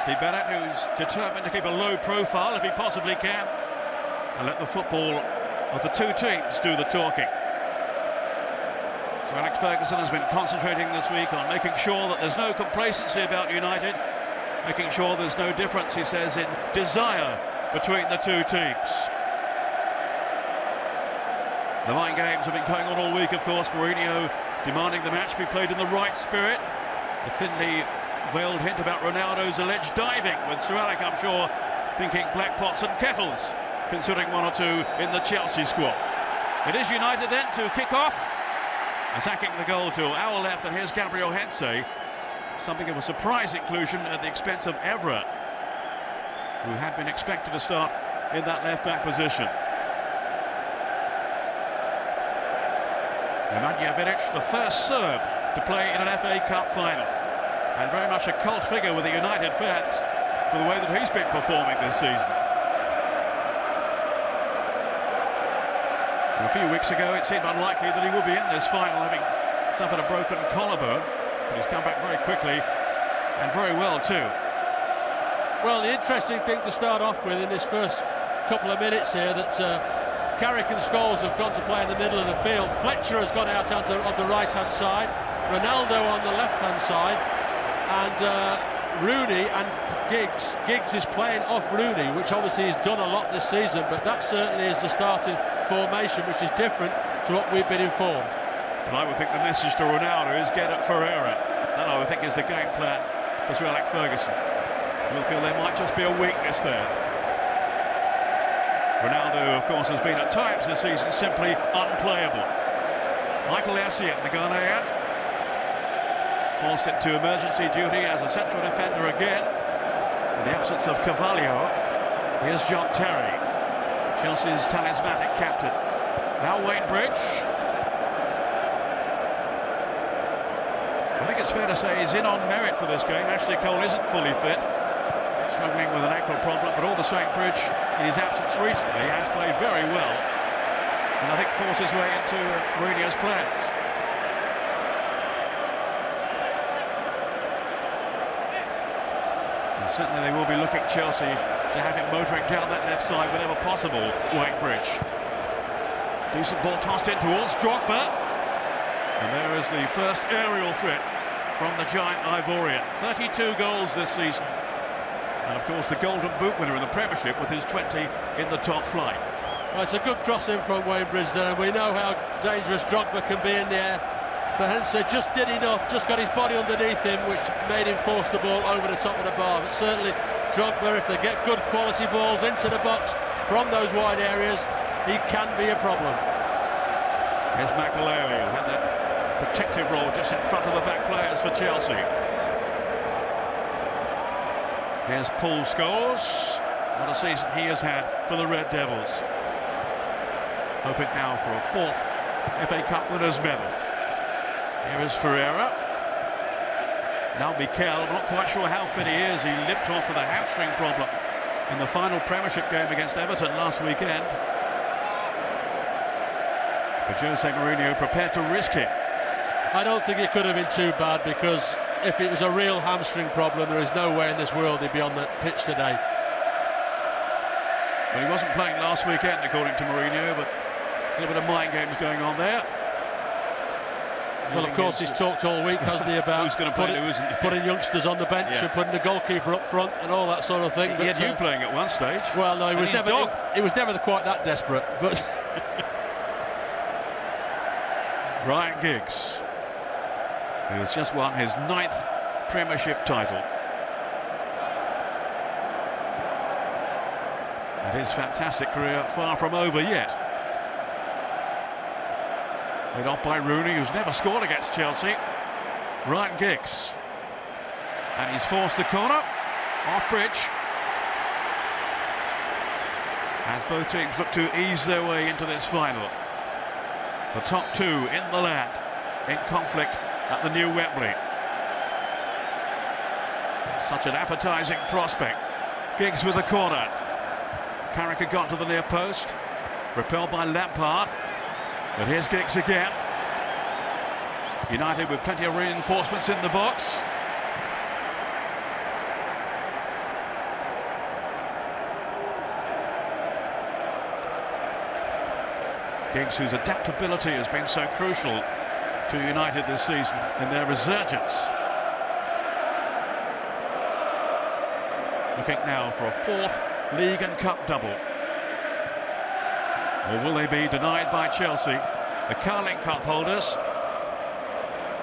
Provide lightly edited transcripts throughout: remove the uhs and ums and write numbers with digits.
Steve Bennett, who's determined to keep a low profile if he possibly can, and let the football of the two teams do the talking. So Alex Ferguson has been concentrating this week on making sure that there's no complacency about United, making sure there's no difference, he says, in desire between the two teams. The mind games have been going on all week, of course. Mourinho demanding the match be played in the right spirit. The thinly veiled hint about Ronaldo's alleged diving, with Sir Alec, I'm sure, thinking black pots and kettles, considering one or two in the Chelsea squad. It is United then to kick off, attacking the goal to our left, and here's Gabriel Hensey. Something of a surprise inclusion at the expense of Evra, who had been expected to start in that left-back position. Nemanja, the first Serb to play in an FA Cup final, and very much a cult figure with the United fans for the way that he's been performing this season. And a few weeks ago it seemed unlikely that he would be in this final, having suffered a broken collarbone, but he's come back very quickly and very well too. Well, the interesting thing to start off with in this first couple of minutes here, that Carrick and Scholes have gone to play in the middle of the field. Fletcher has gone out on the right-hand side, Ronaldo on the left-hand side, and Rooney and Giggs. Giggs is playing off Rooney, which obviously he's done a lot this season, but that certainly is the starting formation, which is different to what we've been informed. And I would think the message to Ronaldo is get at Ferreira. That, I would think, is the game plan for Sir Alec Ferguson. You'll feel there might just be a weakness there. Ronaldo, of course, has been at times this season simply unplayable. Michael Essien, the Ghanaian, forced into emergency duty as a central defender again. In the absence of Carvalho, here's John Terry, Chelsea's talismanic captain. Now Wayne Bridge. I think it's fair to say he's in on merit for this game. Ashley Cole isn't fully fit, struggling with an ankle problem, but all the same, Bridge, in his absence recently, has played very well, and I think forced his way into Mourinho's plans. And certainly they will be looking, Chelsea, to have him motoring down that left side whenever possible, Wayne Bridge. Decent ball tossed in towards Drogba, and there is the first aerial threat from the giant Ivorian. 32 goals this season. And of course the Golden Boot winner in the Premiership with his 20 in the top flight. Well, it's a good cross in from Wayne Bridge there, and we know how dangerous Drogba can be in the air. But Hensey just did enough, just got his body underneath him, which made him force the ball over the top of the bar. But certainly Drogba, if they get good quality balls into the box from those wide areas, he can be a problem. Here's Makelele, who had that protective role just in front of the back players for Chelsea. Here's Paul Scholes. What a season he has had for the Red Devils. Hoping now for a fourth FA Cup winners' medal. Here is Ferreira. Now Mikel, I'm not quite sure how fit he is. He limped off with a hamstring problem in the final Premiership game against Everton last weekend. But Jose Mourinho prepared to risk it. I don't think it could have been too bad, because if it was a real hamstring problem, there is no way in this world he'd be on the pitch today. Well, he wasn't playing last weekend, according to Mourinho, but a little bit of mind games going on there. Well, of course, he's talked all week, hasn't he, about who's going to play, who isn't. Putting youngsters on the bench and putting the goalkeeper up front and all that sort of thing. He had you playing at one stage. Well, no, he was never quite that desperate. But Ryan Giggs, who has just won his 9th Premiership title. And his fantastic career far from over yet. Led off by Rooney, who's never scored against Chelsea. Ryan Giggs. And he's forced the corner. Off Bridge. As both teams look to ease their way into this final. The top two in the land in conflict at the new Wembley. Such an appetizing prospect. Giggs with the corner. Carrick had got to the near post. Repelled by Lampard. But here's Giggs again. United with plenty of reinforcements in the box. Giggs, whose adaptability has been so crucial to United this season in their resurgence. Looking now for a fourth league and cup double. Or will they be denied by Chelsea, the Carling Cup holders,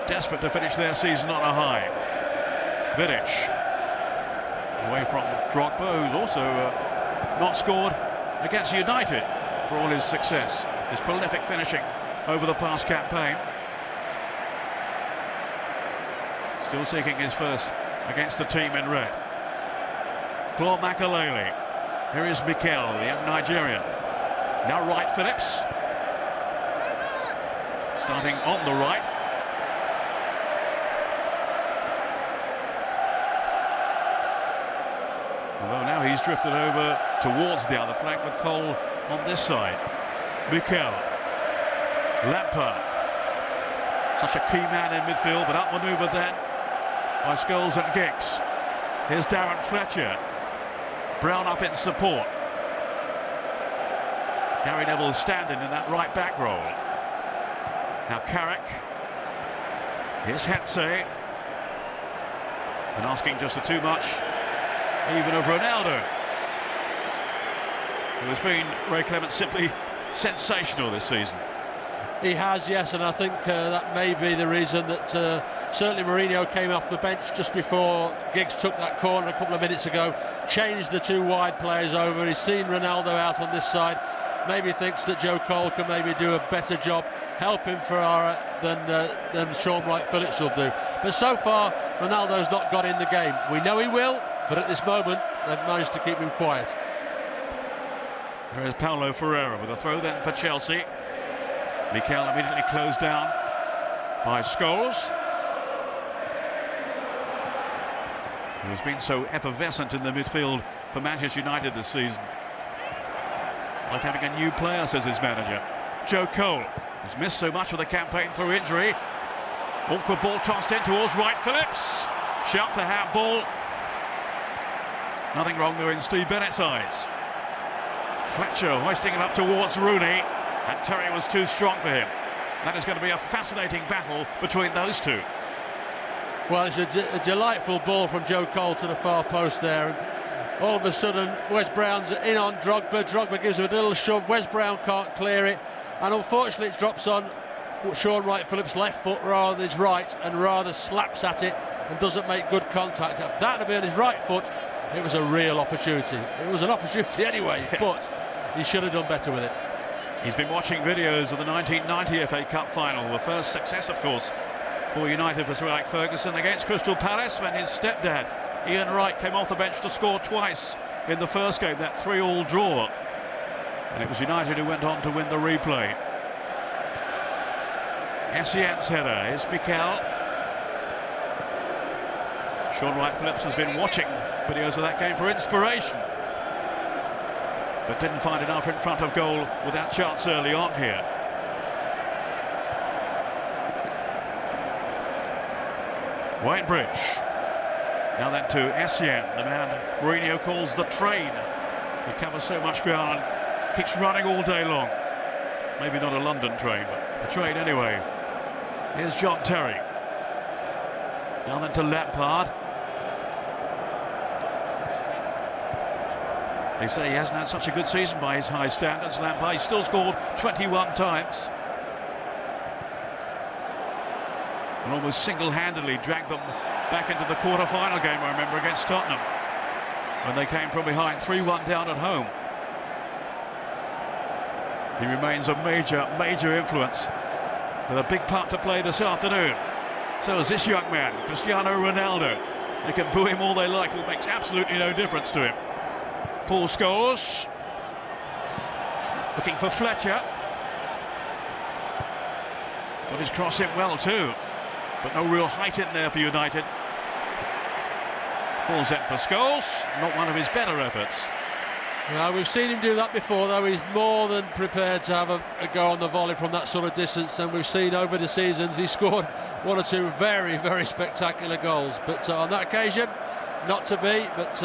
desperate to finish their season on a high? Vidic away from Drogba, who's also not scored against United for all his success, his prolific finishing over the past campaign. Still seeking his first against the team in red. Claude Makelele. Here is Mikel, the young Nigerian. Now Wright Phillips. Starting on the right. Although now he's drifted over towards the other flank with Cole on this side. Mikel. Lampard. Such a key man in midfield, but outmanoeuvred then by Scholes and Giggs. Here's Darren Fletcher. Brown up in support. Gary Neville standing in that right back role. Now Carrick. Here's Hetze. And asking just too much, even of Ronaldo, who has been, Ray Clement, simply sensational this season. He has, yes, and I think that may be the reason that certainly Mourinho came off the bench just before Giggs took that corner a couple of minutes ago, changed the two wide players over. He's seen Ronaldo out on this side, maybe thinks that Joe Cole can maybe do a better job helping Ferrara than Sean Wright Phillips will do. But so far, Ronaldo's not got in the game. We know he will, but at this moment, they've managed to keep him quiet. There is Paulo Ferreira with a throw then for Chelsea. Mikel immediately closed down by Scholes, who has been so effervescent in the midfield for Manchester United this season. Like having a new player, says his manager. Joe Cole has missed so much of the campaign through injury. Awkward ball tossed in towards Wright Phillips. Shout for handball. Nothing wrong there in Steve Bennett's eyes. Fletcher hoisting it up towards Rooney, and Terry was too strong for him. That is going to be a fascinating battle between those two. Well, it's a delightful ball from Joe Cole to the far post there, and all of a sudden Wes Brown's in on Drogba. Drogba gives him a little shove. Wes Brown can't clear it, and unfortunately it drops on Sean Wright Phillips' left foot rather than his right, and rather slaps at it and doesn't make good contact. If that had been his right foot, it was a real opportunity. It was an opportunity anyway, but he should have done better with it. He's been watching videos of the 1990 FA Cup Final, the first success, of course, for United for Sir Alex Ferguson against Crystal Palace, when his stepdad, Ian Wright, came off the bench to score twice in the first game, that 3-3 draw. And it was United who went on to win the replay. Essien's header is Mikel. Sean Wright Phillips has been watching videos of that game for inspiration, but didn't find enough in front of goal with that chance early on here. Whitebridge. Now then to Essien, the man Mourinho calls the train. He covers so much ground and keeps running all day long. Maybe not a London train, but a train anyway. Here's John Terry. Now then to Lampard. They say he hasn't had such a good season by his high standards, Lampard. He's still scored 21 times. And almost single-handedly dragged them back into the quarter-final game, I remember, against Tottenham, when they came from behind 3-1 down at home. He remains a major influence, with a big part to play this afternoon. So is this young man, Cristiano Ronaldo. They can boo him all they like, it makes absolutely no difference to him. Paul Scholes looking for Fletcher. Got his cross in well too, but no real height in there for United. Falls in for Scholes, not one of his better efforts. Well, we've seen him do that before, though. He's more than prepared to have a go on the volley from that sort of distance, and we've seen over the seasons he scored one or two very, very spectacular goals. But on that occasion, not to be, but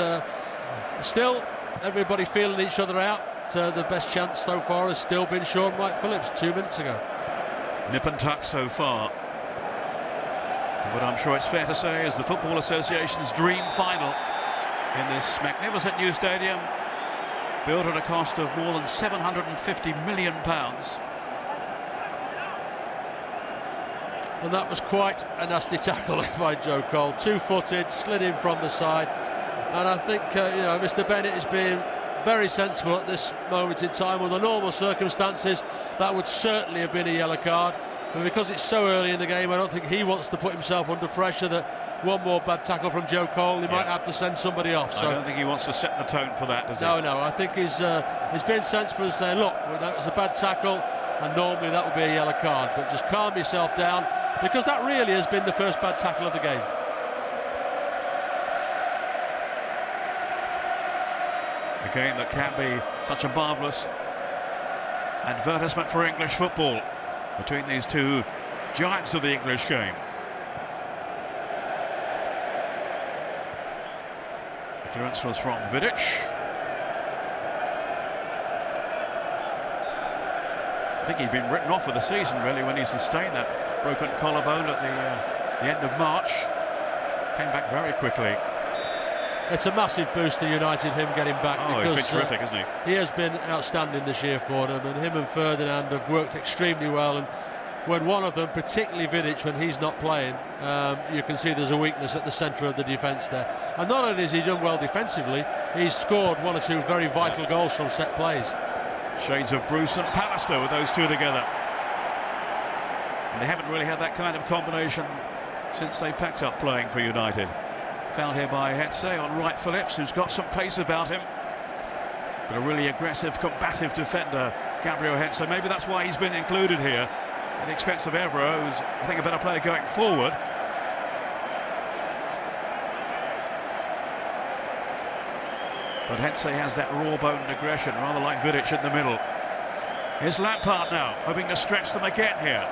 still, everybody feeling each other out. the best chance so far has still been Sean White-Phillips 2 minutes ago. Nip and tuck so far. But I'm sure it's fair to say is the Football Association's dream final in this magnificent new stadium, built at a cost of more than £750 million. And that was quite a nasty tackle by Joe Cole. Two-footed, slid in from the side. And I think, you know, Mr. Bennett is being very sensible at this moment in time. Under normal circumstances, that would certainly have been a yellow card. But because it's so early in the game, I don't think he wants to put himself under pressure that one more bad tackle from Joe Cole, he might have to send somebody off. So I don't think he wants to set the tone for that, does he? No, I think he's been sensible and saying, look, that was a bad tackle, and normally that would be a yellow card. But just calm yourself down, because that really has been the first bad tackle of the game. A game that can be such a marvellous advertisement for English football between these two giants of the English game. The clearance was from Vidic. I think he'd been written off for the season, really, when he sustained that broken collarbone at the end of March. Came back very quickly. It's a massive boost to United, him getting back. Oh, because he's been terrific, isn't he? He has been outstanding this year for them, and him and Ferdinand have worked extremely well. And when one of them, particularly Vidic, when he's not playing, you can see there's a weakness at the centre of the defence there. And not only has he done well defensively, he's scored one or two very vital goals from set plays. Shades of Bruce and Pallister with those two together. And they haven't really had that kind of combination since they packed up playing for United. Fouled here by Hetze on Wright-Phillips, who's got some pace about him, but a really aggressive, combative defender, Gabriel Hetze. Maybe that's why he's been included here at the expense of Evra, who's, I think, a better player going forward. But Hetze has that raw-boned aggression, rather like Vidic in the middle. Here's Lampard now, hoping to stretch them again here.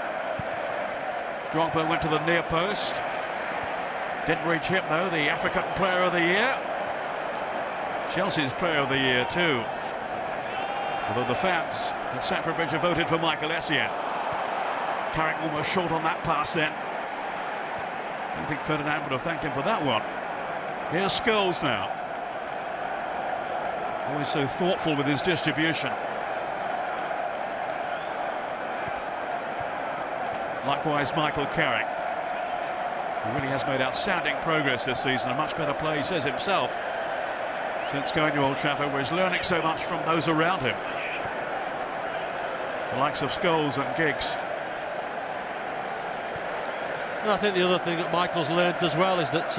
Drogba went to the near post. Didn't reach him, though, the African Player of the Year. Chelsea's Player of the Year, too. Although the fans at Stamford Bridge have voted for Michael Essien. Carrick almost short on that pass then. I don't think Ferdinand would have thanked him for that one. Here's Scholes now. Always so thoughtful with his distribution. Likewise, Michael Carrick. He really has made outstanding progress this season, a much better play, he says himself, since going to Old Trafford, where he's learning so much from those around him. The likes of Scholes and Giggs. And I think the other thing that Michael's learned as well is that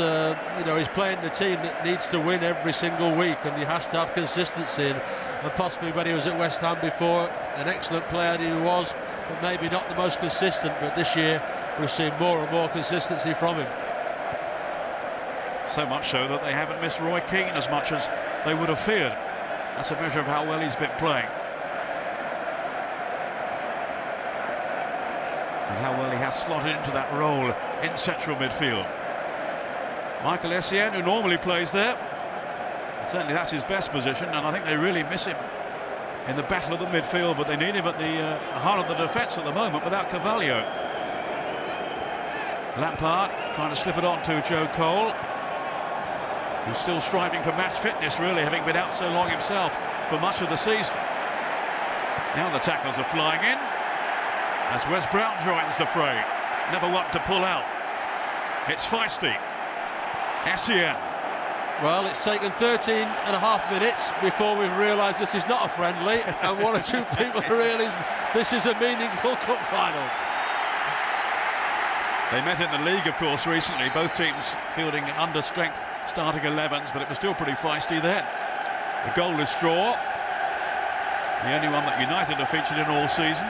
you know, he's playing the team that needs to win every single week, and he has to have consistency. And possibly when he was at West Ham before, an excellent player he was, but maybe not the most consistent. But this year we've seen more and more consistency from him. So much so that they haven't missed Roy Keane as much as they would have feared. That's a measure of how well he's been playing. And how well he has slotted into that role in central midfield. Michael Essien, who normally plays there, certainly that's his best position, and I think they really miss him in the battle of the midfield, but they need him at the heart of the defence at the moment without Carvalho. Lampard trying to slip it on to Joe Cole, who's still striving for match fitness, really, having been out so long himself for much of the season. Now the tackles are flying in as Wes Brown joins the fray. Never one to pull out. It's feisty. Essien. Well, it's taken 13.5 minutes before we've realised this is not a friendly, and one or two people realise this is a meaningful cup final. They met in the league, of course, recently, both teams fielding under-strength starting 11s, but it was still pretty feisty then. The goalless draw, the only one that United have featured in all season.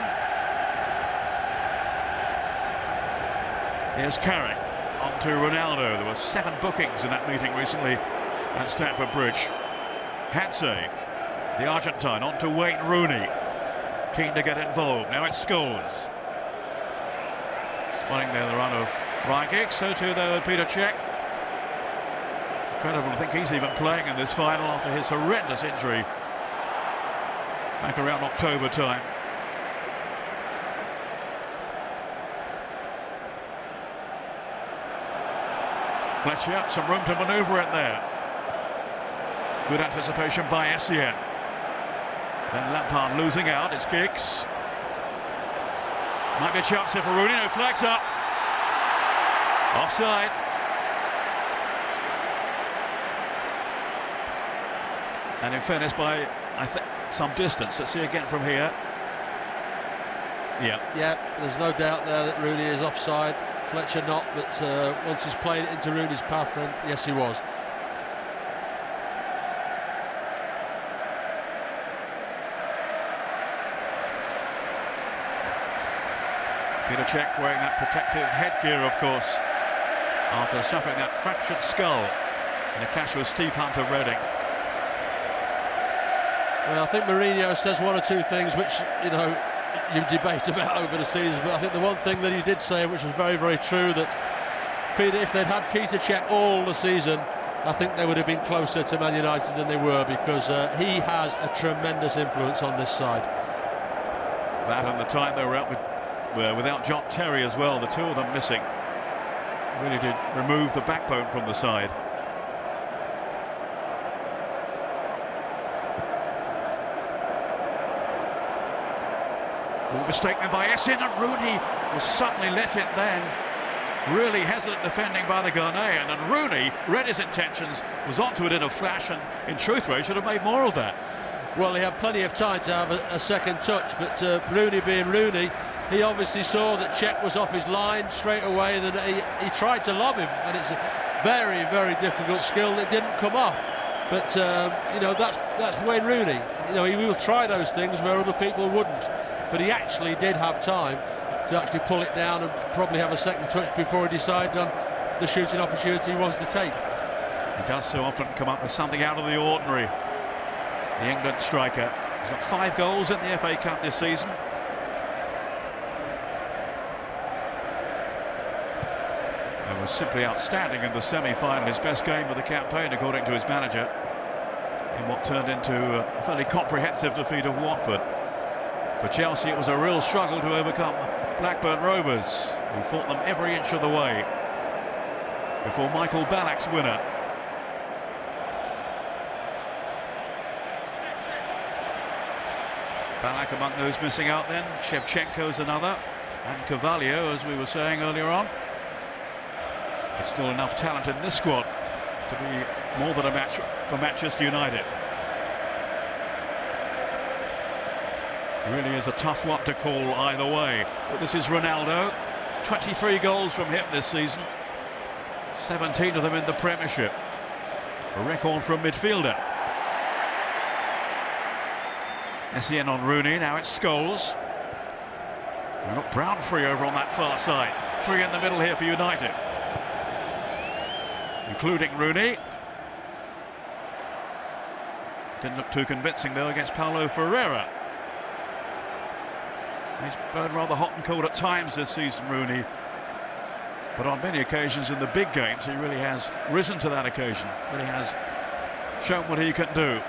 Here's Carrick on to Ronaldo. There were 7 bookings in that meeting recently at Stamford Bridge. Hetze, the Argentine, on to Wayne Rooney. Keen to get involved. Now it's Scholes. Spotting there the run of Ryan Giggs, so too though Peter Cech. Incredible to think he's even playing in this final after his horrendous injury back around October time. Fletcher, some room to manoeuvre it there. Good anticipation by Essien. Then Lampard losing out, it's Giggs. Might be a chance here for Rooney, no flags up. Offside. And in fairness, by, I think, some distance. Let's see again from here. Yeah, there's no doubt there that Rooney is offside. Fletcher not, but once he's played it into Rooney's path, then yes, he was. Peter Cech wearing that protective headgear, of course, after suffering that fractured skull in a clash with Steve Hunt of Reading. Well, I think Mourinho says one or two things which, you know, you debate about over the season, but I think the one thing that he did say, which was very, very true, that Peter, if they'd had Peter Cech all the season, I think they would have been closer to Man United than they were, because he has a tremendous influence on this side. That and the time they were out without John Terry as well, the two of them missing, really did remove the backbone from the side. Mistaken by Essien, and Rooney was suddenly let in then. Really hesitant defending by the Ghanaian, and Rooney read his intentions, was onto it in a flash, and in truth, Ray should have made more of that. Well, he had plenty of time to have a second touch, but Rooney being Rooney, he obviously saw that Cech was off his line straight away, and then he tried to lob him, and it's a very, very difficult skill that didn't come off. But you know, that's Wayne Rooney. You know, he will try those things where other people wouldn't. But he actually did have time to actually pull it down and probably have a second touch before he decided on the shooting opportunity he wants to take. He does so often come up with something out of the ordinary, the England striker. He's got 5 goals in the FA Cup this season. And was simply outstanding in the semi-final, his best game of the campaign, according to his manager, in what turned into a fairly comprehensive defeat of Watford. For Chelsea, it was a real struggle to overcome Blackburn Rovers, who fought them every inch of the way before Michael Ballack's winner. Ballack among those missing out then. Shevchenko's another, and Carvalho, as we were saying earlier on. But still enough talent in this squad to be more than a match for Manchester United. Really is a tough one to call either way, but this is Ronaldo. 23 goals from him this season, 17 of them in the Premiership, a record for a midfielder. Essien on Rooney, now it's Scholes. We've got Brown free over on that far side, 3 in the middle here for United, including Rooney. Didn't look too convincing though against Paulo Ferreira. He's burned rather hot and cold at times this season, Rooney, but on many occasions in the big games he really has risen to that occasion, really has shown what he can do.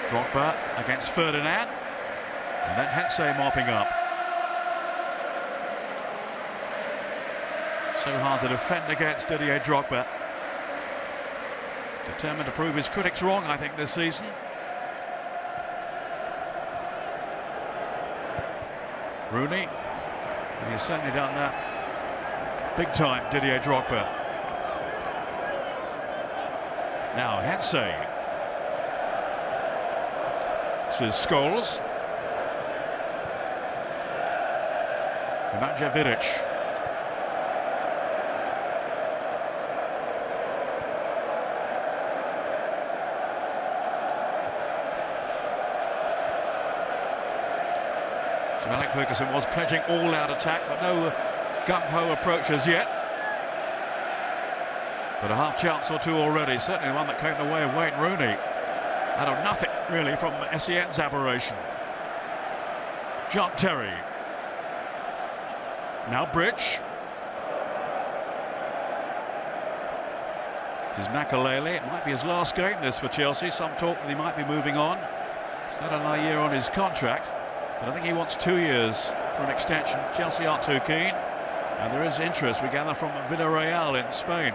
Drogba against Ferdinand, and then Hensey mopping up. So hard to defend against Didier Drogba. Determined to prove his critics wrong, I think, this season. Rooney, and he's certainly done that big time, Didier Drogba. Now Hensey. This is Scholes. Imajevic. Alec Ferguson was pledging all-out attack, but no gung-ho approaches yet. But a half chance or two already, certainly the one that came the way of Wayne Rooney. Out of nothing, really, from Essien's aberration. John Terry. Now Bridge. This is Makelele. It might be his last game, this, for Chelsea. Some talk that he might be moving on. He's got another year on his contract, but I think he wants 2 years for an extension. Chelsea aren't too keen, and there is interest, we gather, from Villarreal in Spain.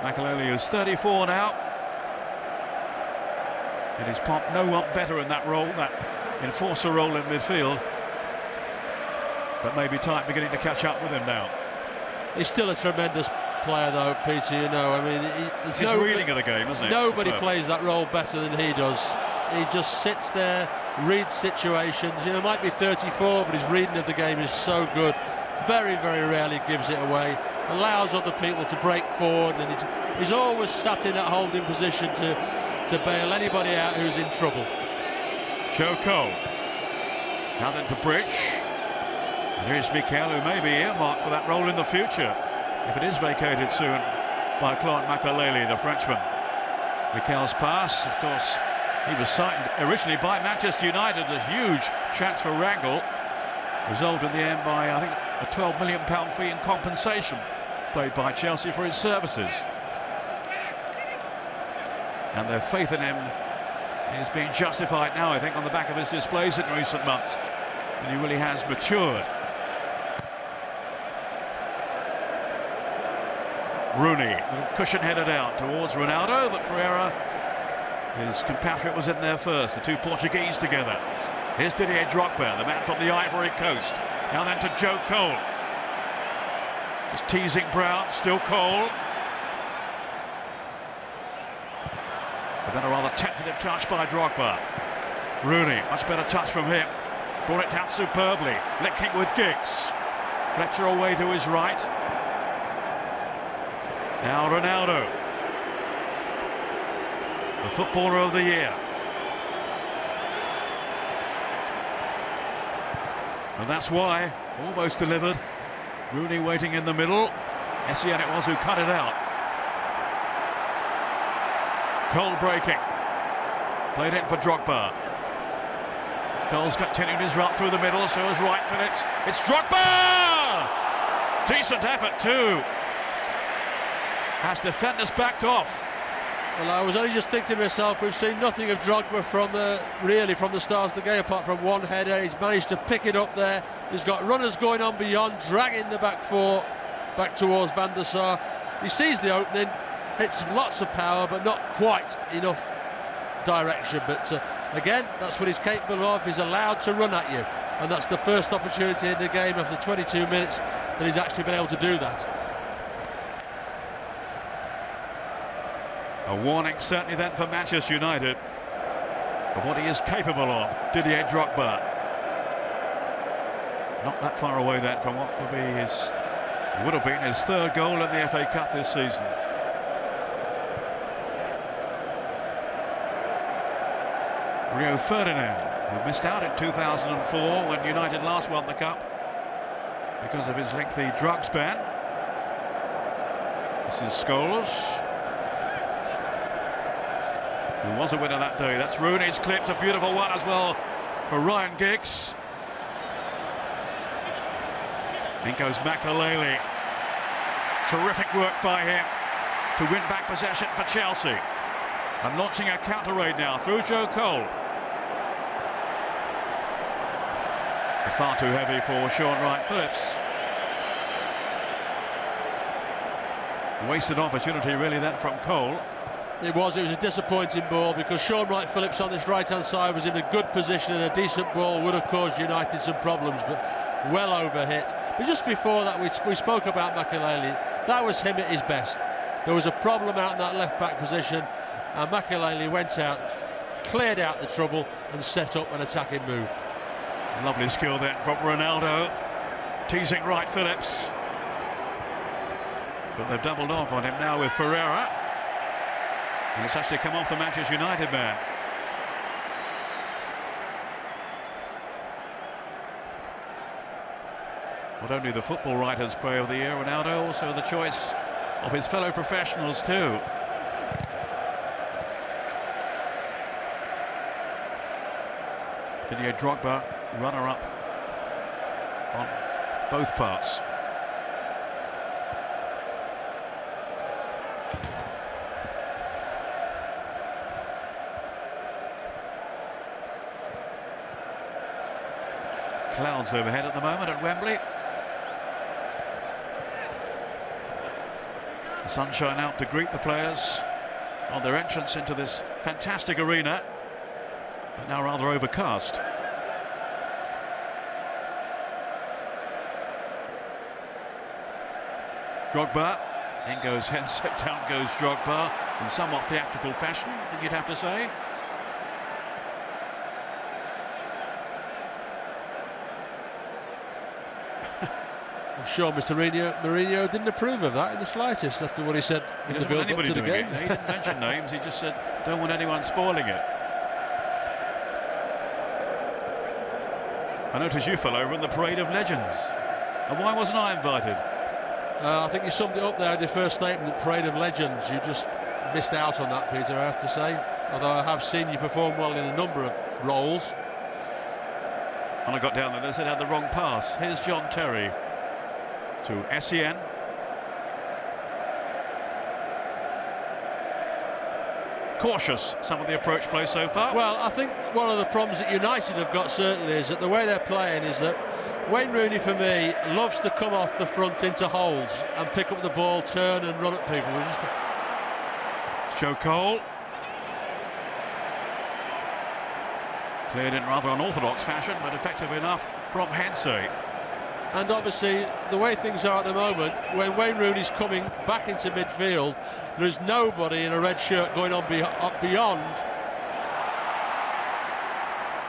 Makelele is 34 now, and he's pumped no one better in that role, that enforcer role in midfield. But maybe time beginning to catch up with him now. He's still a tremendous player, though, Peter. You know, I mean, it's his reading of the game, isn't it? Nobody plays that role better than he does. He just sits there, reads situations. You know, might be 34, but his reading of the game is so good. Very, very rarely gives it away. Allows other people to break forward, and he's always sat in that holding position to bail anybody out who's in trouble. Joe Cole. Now then to Bridge. And here's Mikel, who may be earmarked for that role in the future, if it is vacated soon by Claude Makelele, the Frenchman. Mikel's pass, of course, he was signed originally by Manchester United. A huge transfer wrangle, resolved in the end by, I think, a £12 million fee in compensation paid by Chelsea for his services. And their faith in him is being justified now, I think, on the back of his displays in recent months. And he really has matured. Rooney, little cushion headed out towards Ronaldo, but Ferreira, his compatriot, was in there first. The two Portuguese together. Here's Didier Drogba, the man from the Ivory Coast. Now then to Joe Cole. Just teasing Brown, still Cole. But then a rather tentative touch by Drogba. Rooney, much better touch from him. Brought it down superbly, linking with Giggs. Fletcher away to his right. Now Ronaldo, the footballer of the year. And that's why, almost delivered. Rooney waiting in the middle. Essien it was who cut it out. Cole breaking. Played in for Drogba. Cole's continued his run through the middle, so is Wright Phillips. It's Drogba! Decent effort too. Has defenders backed off. Well, I was only just thinking to myself, we've seen nothing of Drogba from the stars of the game, apart from one header. He's managed to pick it up there. He's got runners going on beyond, dragging the back four back towards Van der Sar. He sees the opening, hits lots of power, but not quite enough direction. But again, that's what he's capable of. He's allowed to run at you, and that's the first opportunity in the game after 22 minutes that he's actually been able to do that. A warning certainly then for Manchester United of what he is capable of, Didier Drogba. Not that far away then from what would have been his third goal in the FA Cup this season. Rio Ferdinand, who missed out in 2004 when United last won the Cup because of his lengthy drugs ban. This is Scholes, who was a winner that day. That's Rooney's clipped, a beautiful one as well for Ryan Giggs. In goes Makelele. Terrific work by him to win back possession for Chelsea. And launching a counter raid now through Joe Cole. But far too heavy for Sean Wright Phillips. Wasted opportunity really then from Cole. It was a disappointing ball, because Sean Wright Phillips on this right-hand side was in a good position, and a decent ball would have caused United some problems, but well overhit. But just before that, we spoke about Makelele. That was him at his best. There was a problem out in that left-back position, and Makelele went out, cleared out the trouble, and set up an attacking move. Lovely skill then from Ronaldo, teasing Wright Phillips. But they've doubled up on him now with Ferreira. And it's actually come off the Manchester United man. Not only the Football Writers' Player of the Year, Ronaldo, also the choice of his fellow professionals too. Didier Drogba, runner-up on both parts. Clouds overhead at the moment at Wembley. The sunshine out to greet the players on their entrance into this fantastic arena, but now rather overcast. Drogba, in goes Hensey, down goes Drogba in somewhat theatrical fashion, I think you'd have to say. I'm sure Mr. Mourinho didn't approve of that in the slightest after what he said in the build-up to the game. He didn't mention names, he just said, don't want anyone spoiling it. I noticed you fell over in the Parade of Legends. And why wasn't I invited? I think you summed it up there in the first statement, Parade of Legends. You just missed out on that, Peter, I have to say. Although I have seen you perform well in a number of roles. And I got down there, they said I had the wrong pass. Here's John Terry to SEN. Cautious, some of the approach play so far. Well, I think one of the problems that United have got certainly is that the way they're playing is that Wayne Rooney, for me, loves to come off the front into holes and pick up the ball, turn and run at people. Joe Cole. Cleared in rather unorthodox fashion, but effective enough from Hensey. And obviously, the way things are at the moment, when Wayne Rooney's coming back into midfield, there is nobody in a red shirt going on up beyond.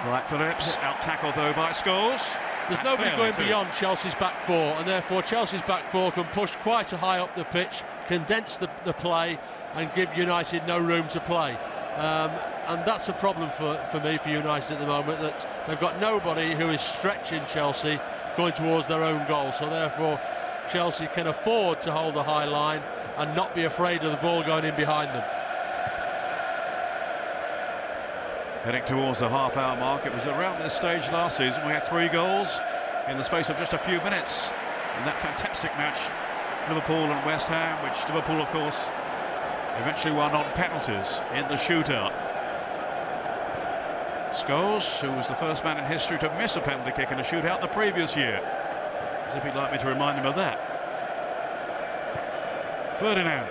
Right, Phillips, out-tackled though by Scholes. There's nobody going beyond Chelsea's back four, and therefore Chelsea's back four can push quite a high up the pitch, condense the play, and give United no room to play. And that's a problem for me, for United at the moment, that they've got nobody who is stretching Chelsea going towards their own goal. So therefore, Chelsea can afford to hold a high line and not be afraid of the ball going in behind them. Heading towards the half-hour mark. It was around this stage last season. We had 3 goals in the space of just a few minutes in that fantastic match, Liverpool and West Ham, which Liverpool, of course, eventually won on penalties in the shootout. Scholes, who was the first man in history to miss a penalty kick in a shootout the previous year. As if he'd like me to remind him of that. Ferdinand.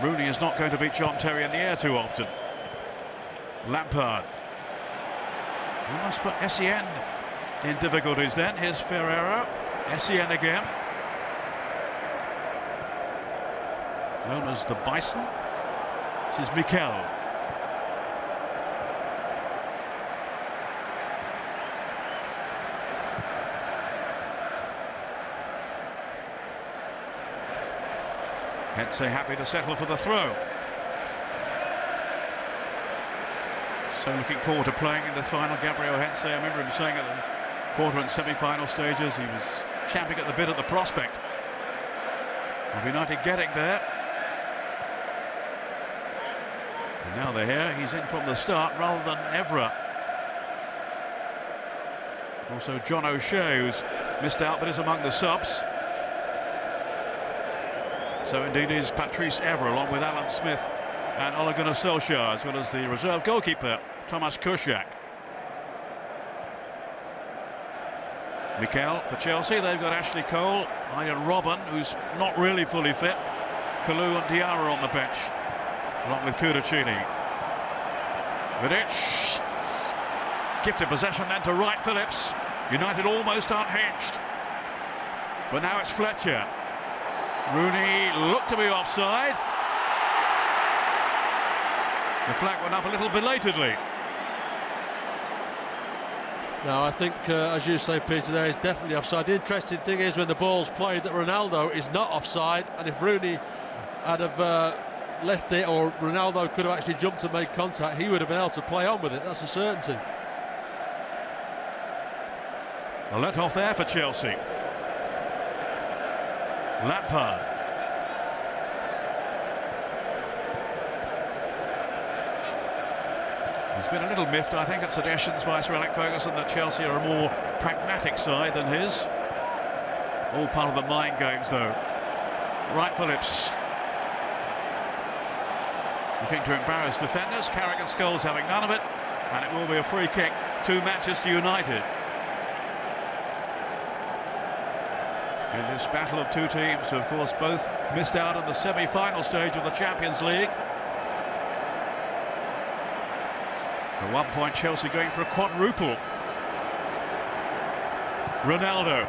Rooney is not going to beat John Terry in the air too often. Lampard. He must put SEN in difficulties then. Here's Ferreira. SEN again. Known as the Bison. This is Mikel. Hensey happy to settle for the throw. So looking forward to playing in this final, Gabriel Hensey. I remember him saying at the quarter and semi-final stages he was champing at the bit at the prospect of United getting there. And now they're here. He's in from the start rather than Evra. Also John O'Shea, who's missed out but is among the subs. So indeed is Patrice Evra, along with Alan Smith and Ole Gunnar Solskjaer, as well as the reserve goalkeeper Thomas Kuszczak. Mikel for Chelsea. They've got Ashley Cole, Ian Robben, who's not really fully fit, Kalou and Diarra on the bench, along with Kudacini. Vidic, gifted possession then to Wright Phillips. United almost unhinged, but now it's Fletcher. Rooney looked to be offside. The flag went up a little belatedly. No, I think, as you say, Peter, there is definitely offside. The interesting thing is when the ball's played that Ronaldo is not offside, and if Rooney had have left it, or Ronaldo could have actually jumped and made contact, he would have been able to play on with it. That's a certainty. A let off there for Chelsea. Lampard. He's been a little miffed, I think, at suggestions by Sir Alex Ferguson that Chelsea are a more pragmatic side than his. All part of the mind games, though. Wright Phillips looking to embarrass defenders. Carrick and Scholes having none of it, and it will be a free kick to Manchester United. In this battle of two teams, of course, both missed out on the semi-final stage of the Champions League. At one point, Chelsea going for a quadruple. Ronaldo.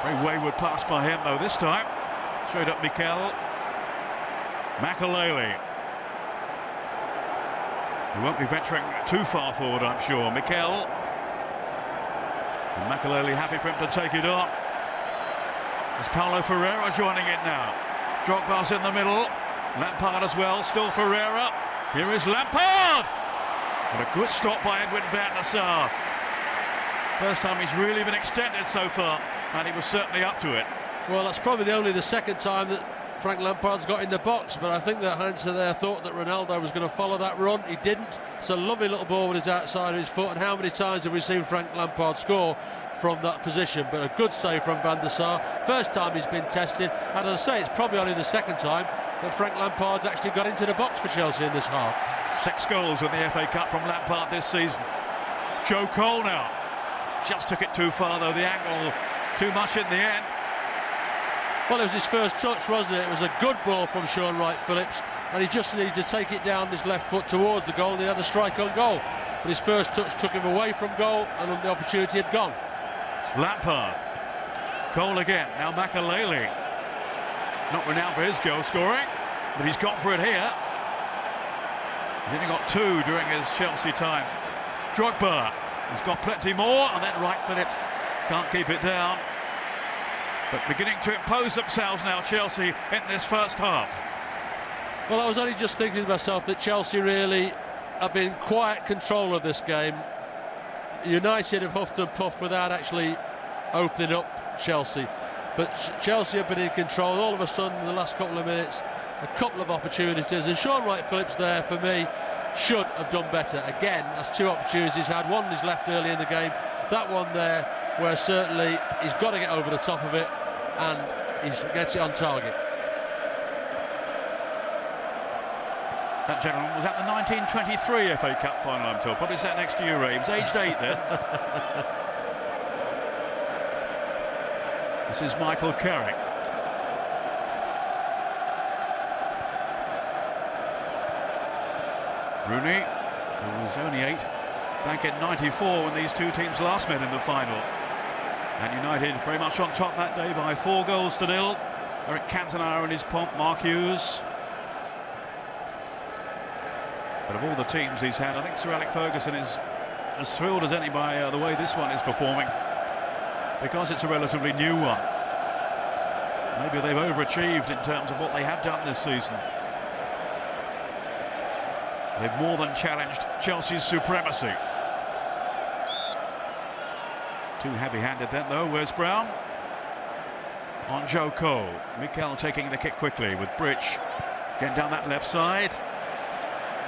Very wayward pass by him, though, this time. Straight up Mikel. Makelele. He won't be venturing too far forward, I'm sure. Mikel. And Makelele happy for him to take it on. There's Paulo Ferreira joining it now. Drogba's in the middle. Lampard as well. Still Ferreira. Here is Lampard. And a good stop by Edwin van der Sar. First time he's really been extended so far, and he was certainly up to it. Well, that's probably only the second time that Frank Lampard's got in the box, but I think that Hansa there thought that Ronaldo was going to follow that run. He didn't. It's a lovely little ball with his outside of his foot, and how many times have we seen Frank Lampard score from that position? But a good save from Van der Sar. First time he's been tested, and as I say, it's probably only the second time that Frank Lampard's actually got into the box for Chelsea in this half. 6 goals in the FA Cup from Lampard this season. Joe Cole now. Just took it too far, though, the angle too much in the end. Well, it was his first touch, wasn't it? It was a good ball from Sean Wright Phillips, and he just needed to take it down his left foot towards the goal, and he had a strike on goal. But his first touch took him away from goal, and the opportunity had gone. Lampard. Cole again. Now Makelele. Not renowned for his goal scoring, but he's gone for it here. He's only got 2 during his Chelsea time. Drogba. He's got plenty more, and then Wright Phillips can't keep it down. But beginning to impose themselves now, Chelsea, in this first half. Well, I was only just thinking to myself that Chelsea really have been quiet control of this game. United have huffed and puffed without actually opening up Chelsea. But Chelsea have been in control. All of a sudden, in the last couple of minutes, a couple of opportunities. And Sean Wright Phillips there, for me, should have done better. Again, that's 2 opportunities he's had. One he's left early in the game. That one there, where certainly he's got to get over the top of it, and he gets it on target. That gentleman was at the 1923 FA Cup Final, I'm told. Probably sat next to you, Ray. He was aged 8 then. This is Michael Carrick. Rooney, who was only 8 back in '94 when these two teams last met in the final. And United very much on top that day by 4 goals to 0. Eric Cantona in his pomp, Mark Hughes. But of all the teams he's had, I think Sir Alex Ferguson is as thrilled as any by the way this one is performing, because it's a relatively new one. Maybe they've overachieved in terms of what they have done this season. They've more than challenged Chelsea's supremacy. Too heavy-handed then, though. Where's Brown? On Joe Cole. Mikel taking the kick quickly with Bridge getting down that left side.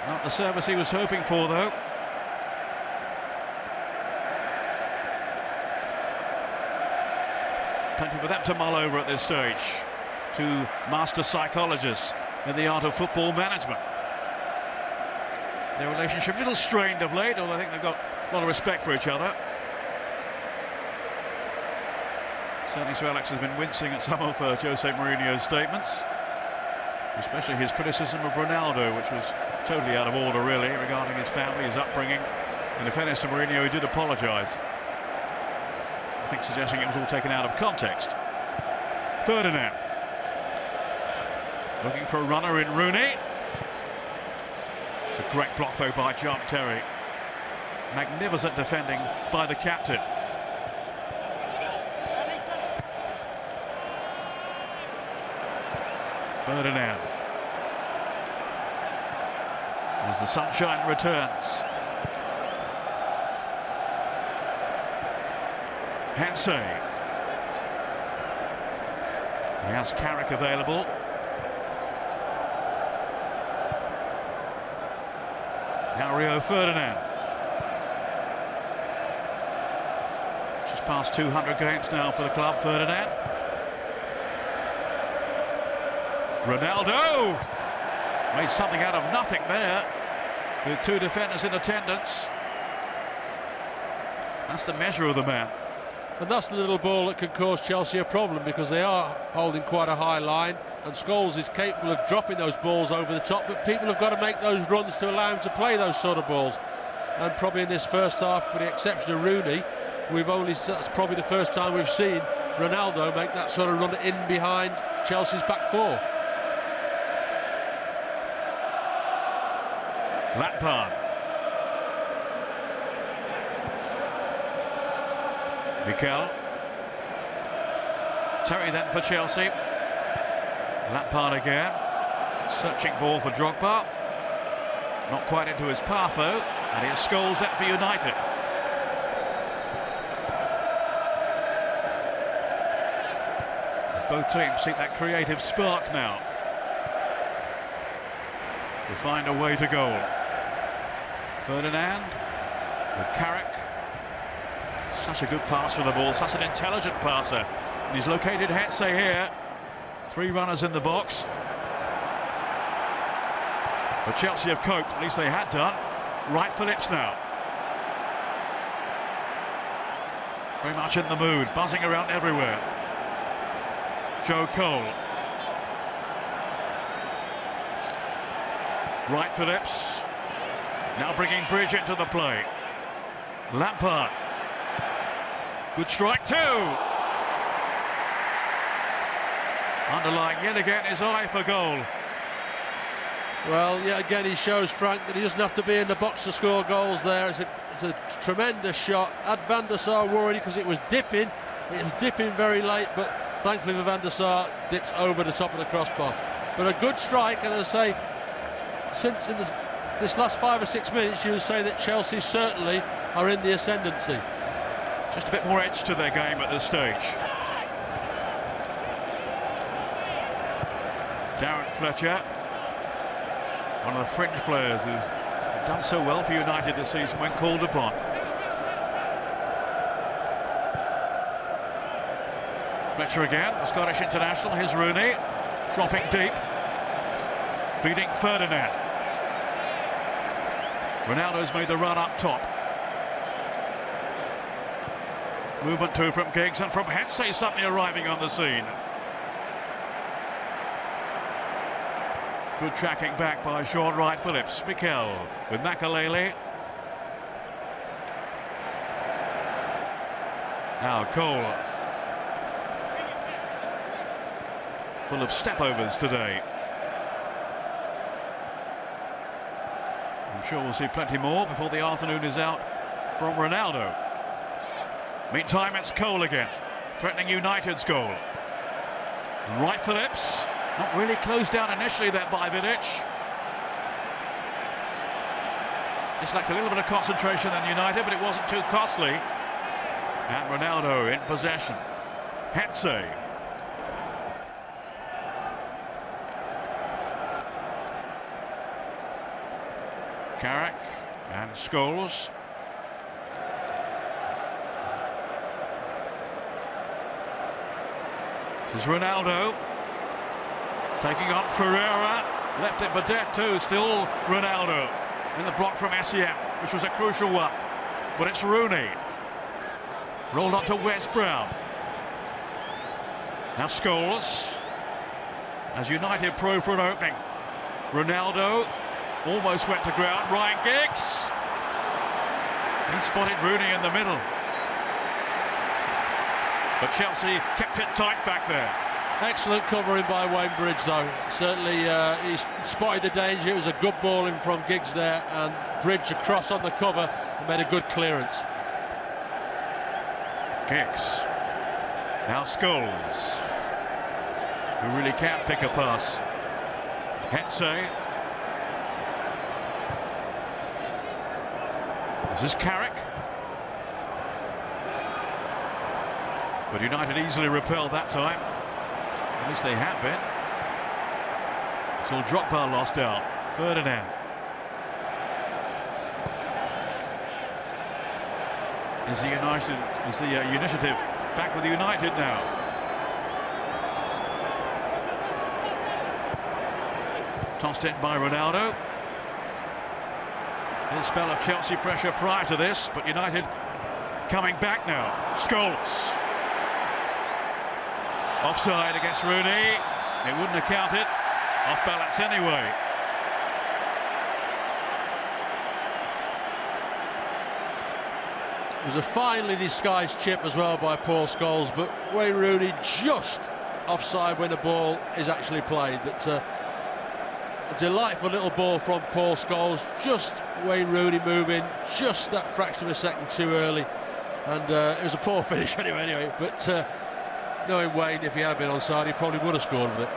Not the service he was hoping for, though. Plenty for them to mull over at this stage. 2 master psychologists in the art of football management. Their relationship a little strained of late, although I think they've got a lot of respect for each other. Certainly Sir Alex has been wincing at some of Jose Mourinho's statements, especially his criticism of Ronaldo, which was totally out of order, really, regarding his family, his upbringing. And in fairness to Mourinho, he did apologise. I think suggesting it was all taken out of context. Ferdinand. Looking for a runner in Rooney. It's a great block, though, by John Terry. Magnificent defending by the captain. Ferdinand. As the sunshine returns. Hensey. He has Carrick available. Now Rio Ferdinand. Just past 200 games now for the club, Ferdinand. Ronaldo made something out of nothing there, with two defenders in attendance. That's the measure of the man. And that's the little ball that can cause Chelsea a problem, because they are holding quite a high line, and Scholes is capable of dropping those balls over the top, but people have got to make those runs to allow him to play those sort of balls. And probably in this first half, with the exception of Rooney, that's probably the first time we've seen Ronaldo make that sort of run in behind Chelsea's back four. Lampard. Mikel. Terry then for Chelsea. Lampard again. Searching ball for Drogba. Not quite into his path though. And here's Scholes up for United. As both teams seek that creative spark now to find a way to goal. Ferdinand with Carrick. Such a good pass for the ball, such an intelligent passer. And he's located Hetze here. Three runners in the box. But Chelsea have coped, at least they had done. Wright Phillips now. Very much in the mood, buzzing around everywhere. Joe Cole. Wright Phillips. Now bringing Bridge into the play. Lampard. Good strike too. Underlying yet again his eye for goal. Well, yet again he shows, Frank, that he doesn't have to be in the box to score goals there. It's a tremendous shot. Had Van der Sar worried because it was dipping. It was dipping very late, but thankfully for Van der Sar, dips over the top of the crossbar. But a good strike, and as I say, since in this last 5 or 6 minutes, you would say that Chelsea certainly are in the ascendancy. Just a bit more edge to their game at this stage. Darren Fletcher, one of the fringe players who've done so well for United this season when called upon. Fletcher again, the Scottish international. Here's Rooney, dropping deep, feeding Ferdinand. Ronaldo's made the run up top. Movement too from Giggs, and from Hetze suddenly arriving on the scene. Good tracking back by Sean Wright Phillips. Mikel with Makalele. Now Cole. Full of step-overs today. I'm sure we'll see plenty more before the afternoon is out from Ronaldo. Meantime, it's Cole again, threatening United's goal. Wright Phillips, not really closed down initially there by Vidic. Just lacked a little bit of concentration than United, but it wasn't too costly. And Ronaldo in possession. Hetze. Carrick and Scholes. This is Ronaldo taking on Ferreira, left it for dead too, still Ronaldo in the block from SEM, which was a crucial one, but it's Rooney, rolled on to Wes Brown. Now Scholes, as United pro for an opening. Ronaldo almost went to ground. Ryan Giggs, he spotted Rooney in the middle. But Chelsea kept it tight back there. Excellent covering by Wayne Bridge, though. Certainly he spotted the danger. It was a good ball in from Giggs there, and Bridge across on the cover and made a good clearance. Giggs. Now Scholes, who really can't pick a pass. Hetze. This is Carrick. But United easily repelled that time. At least they had been. Until Drogba lost out. Ferdinand. Is the initiative back with United now? Tossed in by Ronaldo. A spell of Chelsea pressure prior to this, but United coming back now. Scholes. Offside against Rooney. They wouldn't have counted. Off balance anyway. It was a finely disguised chip as well by Paul Scholes, but Wayne Rooney just offside when the ball is actually played. But a delightful little ball from Paul Scholes, just Wayne Rooney moving just that fraction of a second too early, and it was a poor finish anyway, but knowing Wayne, if he had been onside, he probably would have scored with it.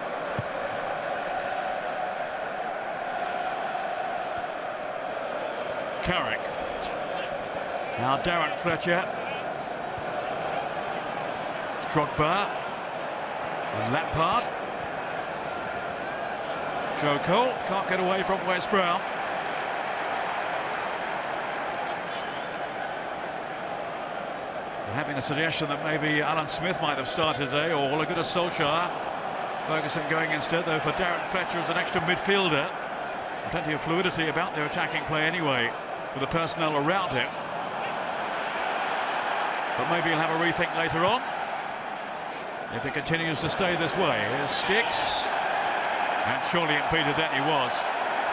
Carrick. Now Darren Fletcher. Drogba. And Lampard. Joe Cole can't get away from Wes Brown. They're having a suggestion that maybe Alan Smith might have started today, or Ole Gunnar Solskjaer. Ferguson going instead, though, for Darren Fletcher as an extra midfielder. Plenty of fluidity about their attacking play anyway, with the personnel around him. But maybe he'll have a rethink later on if it continues to stay this way. Here's Skicks, and surely impeded that he was,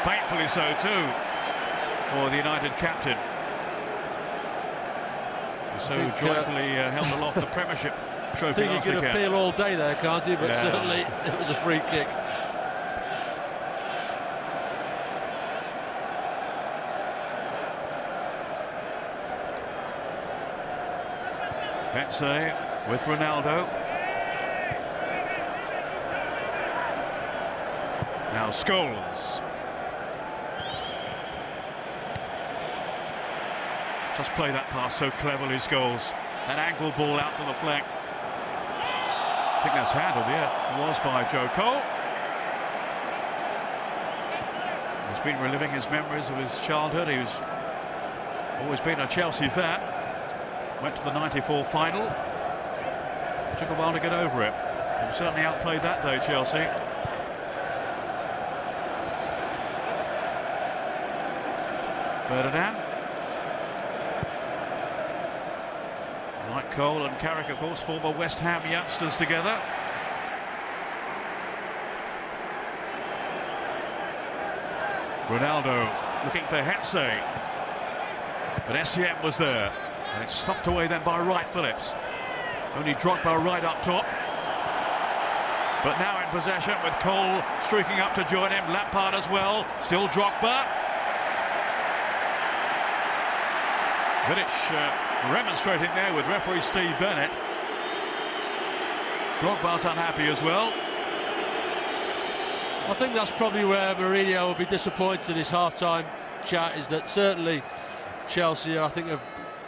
painfully so too, for the United captain. He so joyfully held aloft the Premiership trophy. I think he could appeal all day there, can't he? But certainly it was a free kick. Hetze with Ronaldo. Now Scholes. Just play that pass so cleverly, Scholes. That angle ball out to the flank. I think that's handled, yeah. It was by Joe Cole. He's been reliving his memories of his childhood. He's always been a Chelsea fan. Went to the '94 final. Took a while to get over it. They certainly outplayed that day, Chelsea. Ferdinand. Like Cole and Carrick, of course, former West Ham youngsters together. Ronaldo looking for Hetze. But SCM was there. And it's stopped away then by Wright Phillips. Only Drogba right up top. But now in possession with Cole streaking up to join him. Lampard as well. Still Drogba. Vidic remonstrating there with referee Steve Bennett. Drogba's unhappy as well. I think that's probably where Mourinho will be disappointed in his half-time chat, is that certainly Chelsea, I think, have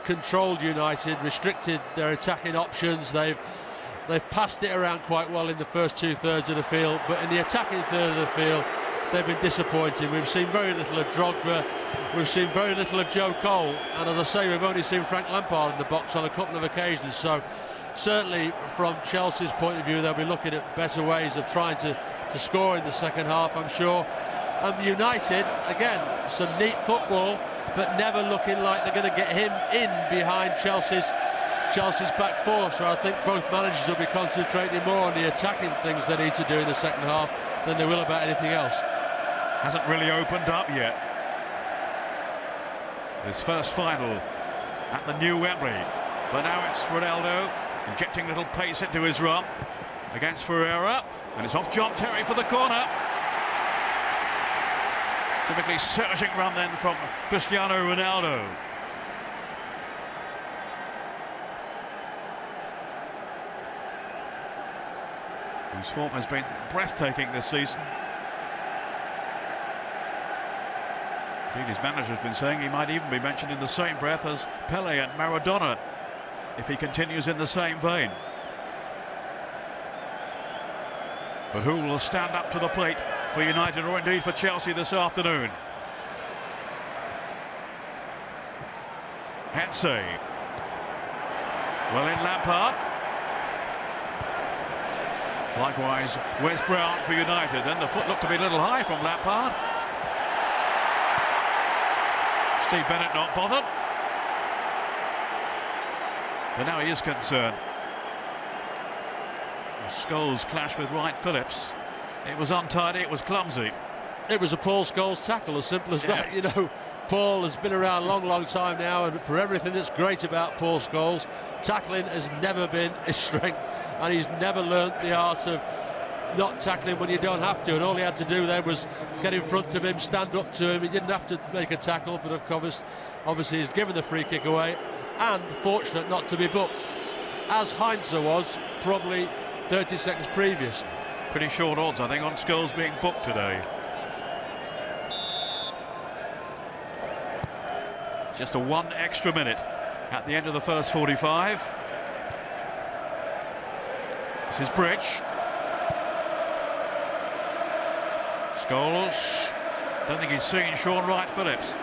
controlled United, restricted their attacking options. They've passed it around quite well in the first two-thirds of the field, but in the attacking third of the field, they've been disappointing. We've seen very little of Drogba, we've seen very little of Joe Cole, and as I say, we've only seen Frank Lampard in the box on a couple of occasions. So certainly from Chelsea's point of view, they'll be looking at better ways of trying to score in the second half, I'm sure. United, again, some neat football, but never looking like they're going to get him in behind Chelsea's back four. So I think both managers will be concentrating more on the attacking things they need to do in the second half than they will about anything else. Hasn't really opened up yet. His first final at the new Wembley. But now it's Ronaldo injecting a little pace into his run against Ferreira. And it's off John Terry for the corner. Typically surging run then from Cristiano Ronaldo. Whose form has been breathtaking this season. Indeed, his manager's been saying he might even be mentioned in the same breath as Pele and Maradona if he continues in the same vein. But who will stand up to the plate for United, or indeed for Chelsea this afternoon? Hetze. Well in Lampard. Likewise, Wes Brown for United, and the foot looked to be a little high from Lampard. Steve Bennett not bothered. But now he is concerned. Scholes clashed with Wright Phillips. It was untidy, it was clumsy. It was a Paul Scholes tackle, as simple as that. You know, Paul has been around a long time now, and for everything that's great about Paul Scholes, tackling has never been his strength, and he's never learnt the art of not tackling when you don't have to, and all he had to do there was get in front of him, stand up to him. He didn't have to make a tackle, but of course, obviously he's given the free kick away, and fortunate not to be booked, as Heinze was probably 30 seconds previous. Pretty short odds, I think, on Scholes being booked today. Just a 1 extra minute at the end of the first 45. This is Bridge. Scholes. Don't think he's seen Sean Wright Phillips.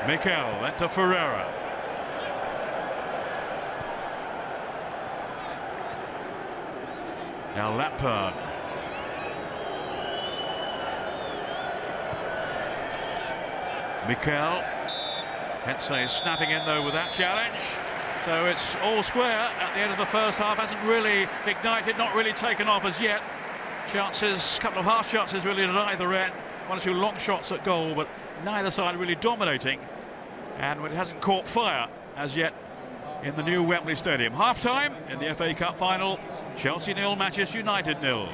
Mikel, then to Ferreira. Now Lampard. Mikel. Hetze snapping in though with that challenge. So it's all square at the end of the first half. Hasn't really ignited, not really taken off as yet. Chances, a couple of half chances really at either end. 1 or 2 long shots at goal, but neither side really dominating. And it hasn't caught fire as yet in the new Wembley Stadium. Half-time in the FA Cup Final. Chelsea 0, Manchester United 0.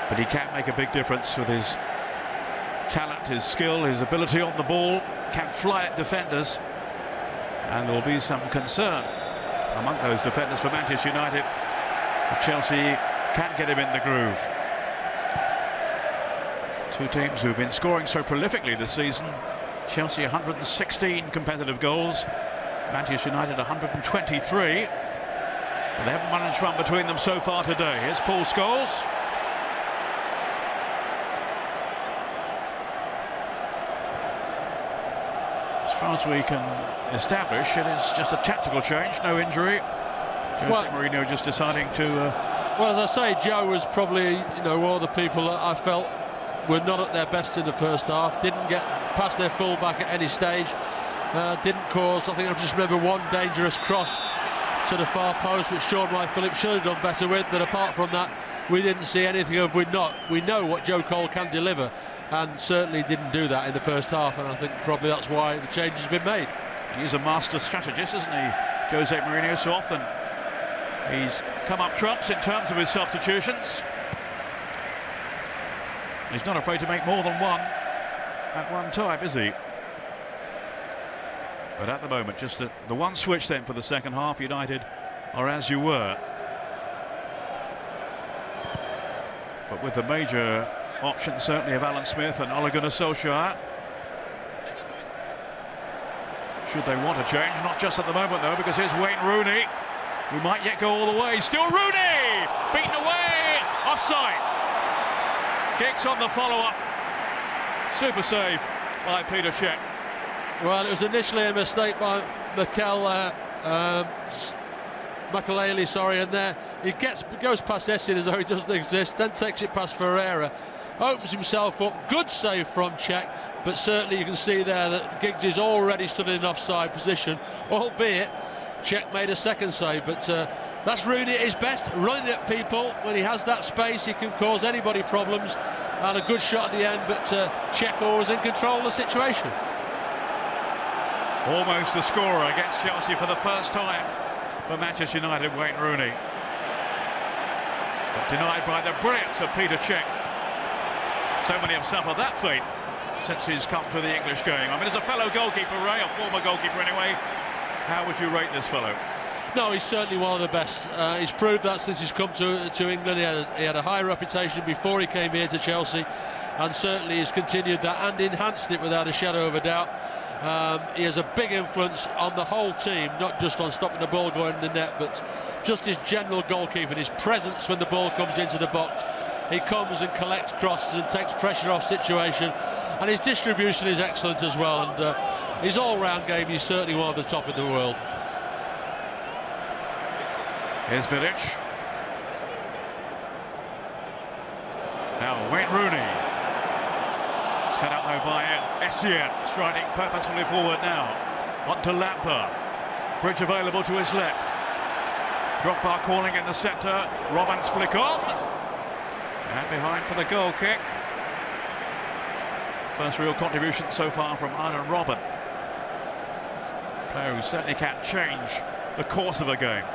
But he can make a big difference with his talent, his skill, his ability on the ball. Can fly at defenders, and there will be some concern among those defenders for Manchester United if Chelsea can get him in the groove. Two teams who've been scoring so prolifically this season. Chelsea 116 competitive goals, Manchester United 123, but they haven't managed one between them so far today. Here's Paul Scholes. As far as we can establish, it is just a tactical change, no injury. Jose Mourinho just deciding to... Well, as I say, Joe was probably, you know, one of the people that I felt were not at their best in the first half. Didn't get past their full-back at any stage. Didn't cause, I think I just remember one dangerous cross to the far post, which Sean Wright Phillips should have done better with. But apart from that, we didn't see anything of we know what Joe Cole can deliver, and certainly didn't do that in the first half, and I think probably that's why the change has been made. He's a master strategist, isn't he, Jose Mourinho? So often he's come up trumps in terms of his substitutions. He's not afraid to make more than one at one time, is he? But at the moment, just the one switch then for the second half. United are as you were. But with the major option certainly of Alan Smith and Ole Gunnar Solskjaer. Should they want a change? Not just at the moment though, because here's Wayne Rooney, who might yet go all the way. Still Rooney! Beaten away! Offside! Giggs on the follow-up. Super save by Peter Cech. Well, it was initially a mistake by Makelele, sorry, and there he goes past Essien as though he doesn't exist, then takes it past Ferreira, opens himself up. Good save from Cech, but certainly you can see there that Giggs is already stood in an offside position, albeit Cech made a second save. But that's Rooney at his best, running at people. When he has that space, he can cause anybody problems, and a good shot at the end, but Cech always in control of the situation. Almost a scorer against Chelsea for the first time for Manchester United, Wayne Rooney. But denied by the brilliance of Peter Cech. So many have suffered that fate since he's come to the English game. I mean, as a fellow goalkeeper, Ray, a former goalkeeper anyway, how would you rate this fellow? No, he's certainly one of the best. He's proved that since he's come to England. He had a high reputation before he came here to Chelsea, and certainly he's continued that and enhanced it without a shadow of a doubt. He has a big influence on the whole team, not just on stopping the ball going in the net, but just his general goalkeeping, his presence when the ball comes into the box. he comes and collects crosses and takes pressure off situation, and his distribution is excellent as well, and his all-round game, he's certainly one of the top in the world. Here's Vidic. Now Wayne Rooney. It's cut out though by Essien, striding purposefully forward now. On to Lampard. Bridge available to his left. Drogba calling in the centre. Robben's flick on. And behind for the goal kick. First real contribution so far from Arjen Robben. Player who certainly can't change the course of a game.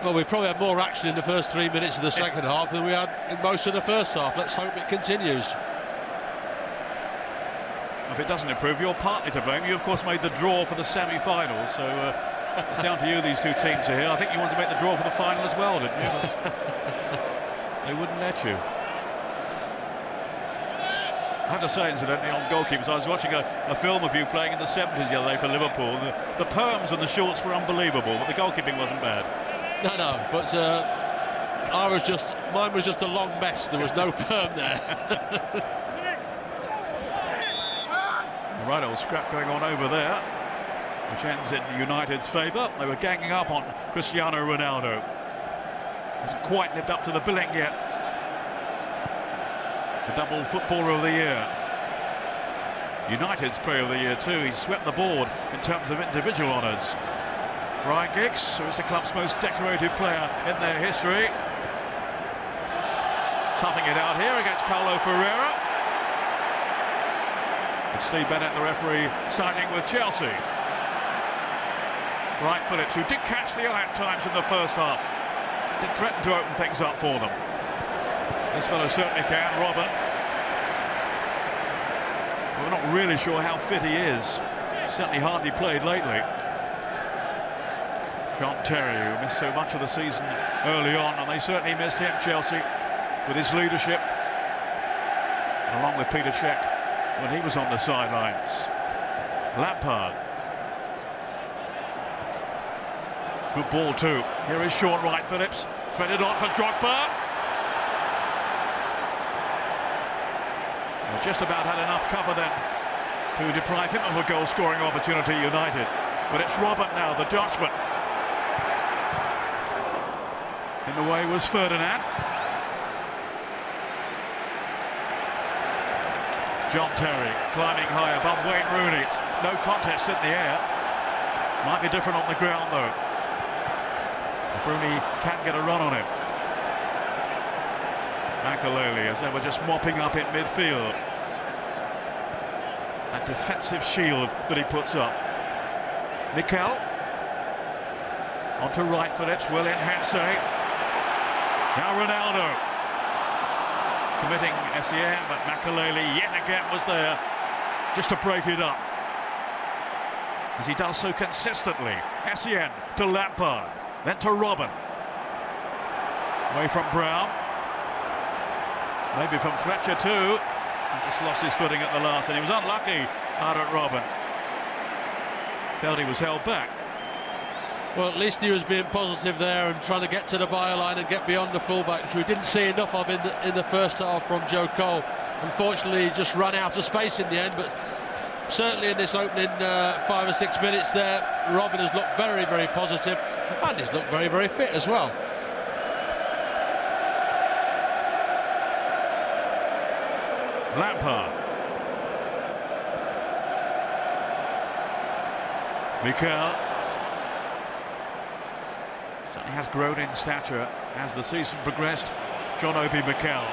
Well, we probably had more action in the first 3 minutes of the second half than we had in most of the first half. Let's hope it continues. If it doesn't improve, you're partly to blame. You, of course, made the draw for the semi-finals, so it's down to you. These two teams are here. I think you wanted to make the draw for the final as well, didn't you? They wouldn't let you. I have to say, incidentally, on goalkeepers, I was watching a film of you playing in the 70s the other day for Liverpool. The perms and the shorts were unbelievable, but the goalkeeping wasn't bad. No, but mine was just a long mess. There was no perm there. The right old scrap going on over there, which ends in United's favour. They were ganging up on Cristiano Ronaldo. Hasn't quite lived up to the billing yet. The double footballer of the year. United's player of the year too. He's swept the board in terms of individual honours. Ryan Giggs, who is the club's most decorated player in their history. Toughing it out here against Paulo Ferreira. It's Steve Bennett, the referee, signing with Chelsea. Wright Phillips, who did catch the eye at times in the first half, did threaten to open things up for them. This fellow certainly can. Robben. We're not really sure how fit he is. Certainly hardly played lately. John Terry, who missed so much of the season early on, and they certainly missed him, Chelsea, with his leadership, along with Peter Cech when he was on the sidelines. Lampard. Good ball too. Here is Sean Wright Phillips, threaded on for Drogba. They just about had enough cover then to deprive him of a goal-scoring opportunity, United. But it's Robben now, the Dutchman. In the way was Ferdinand. John Terry climbing high above Wayne Rooney. It's no contest in the air. Might be different on the ground though. If Rooney can get a run on him. Makelele, as they were just mopping up in midfield. That defensive shield that he puts up. Mikel. Onto Wright Phillips, well in Hansey. Now Ronaldo. Committing Essien, but Makelele yet again was there just to break it up. As he does so consistently. Essien to Lampard, then to Robben. Away from Brown. Maybe from Fletcher too. He just lost his footing at the last, and he was unlucky out at Robben. Felt he was held back. Well, at least he was being positive there and trying to get to the byline and get beyond the fullback, which we didn't see enough of in the first half from Joe Cole. Unfortunately, he just ran out of space in the end, but certainly in this opening 5 or 6 minutes there, Robben has looked very, very positive, and he's looked very, very fit as well. Lampard. Mikel. Certainly has grown in stature as the season progressed. John Obi Mikel.